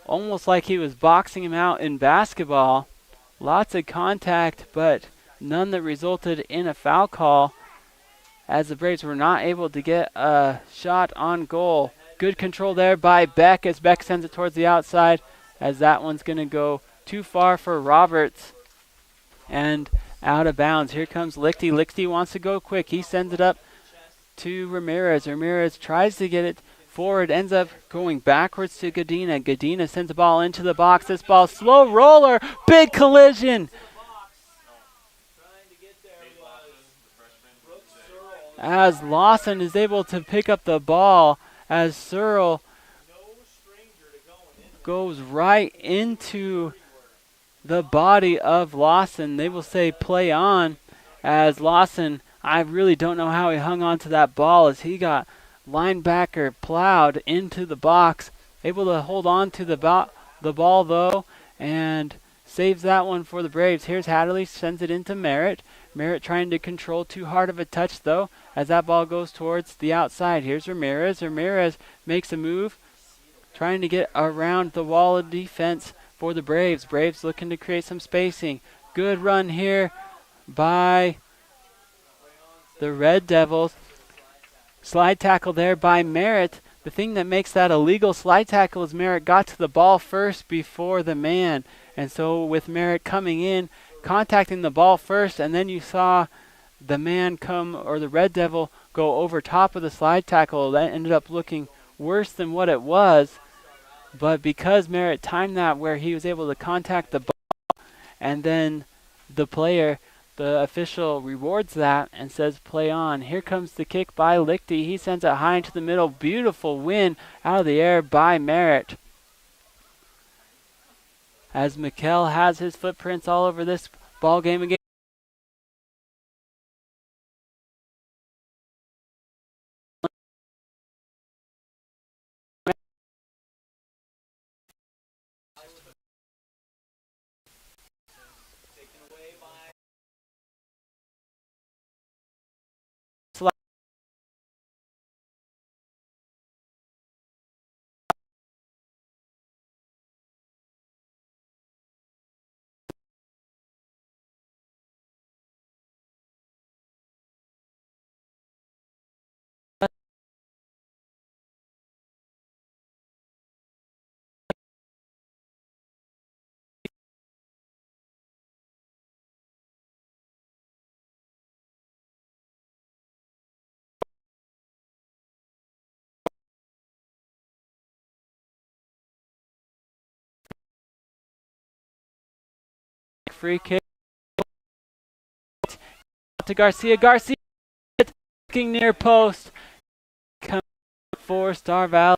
almost like he was boxing him out in basketball. Lots of contact, but none that resulted in a foul call, as the Braves were not able to get a shot on goal. Good control there by Beck as Beck sends it towards the outside, as that one's going to go too far for Roberts and out of bounds. Here comes Lichty. Lichty wants to go quick. He sends it up to Ramirez. Ramirez tries to get it forward, ends up going backwards to Godina. Godina sends the ball into the box. This ball, slow roller, big collision. As Lawson is able to pick up the ball, as Searle goes right into the body of Lawson. They will say play on, as Lawson, I really don't know how he hung on to that ball, as he got linebacker plowed into the box. Able to hold on to the ball though, and saves that one for the Braves. Here's Hatterley, sends it into Merritt. Merritt trying to control too hard of a touch though, as that ball goes towards the outside. Here's Ramirez. Ramirez makes a move, trying to get around the wall of defense for the Braves. Braves looking to create some spacing. Good run here by the Red Devils. Slide tackle there by Merritt. The thing that makes that a legal slide tackle is Merritt got to the ball first before the man. And so with Merritt coming in, contacting the ball first, and then you saw the man come, or the Red Devil go over top of the slide tackle. That ended up looking worse than what it was. But because Merritt timed that where he was able to contact the ball, and then the player, the official rewards that and says play on. Here comes the kick by Lichty. He sends it high into the middle. Beautiful win out of the air by Merritt, as Mikkel has his footprints all over this ball game again. Free kick to Garcia. Garcia looking near post. Coming for Star Valley.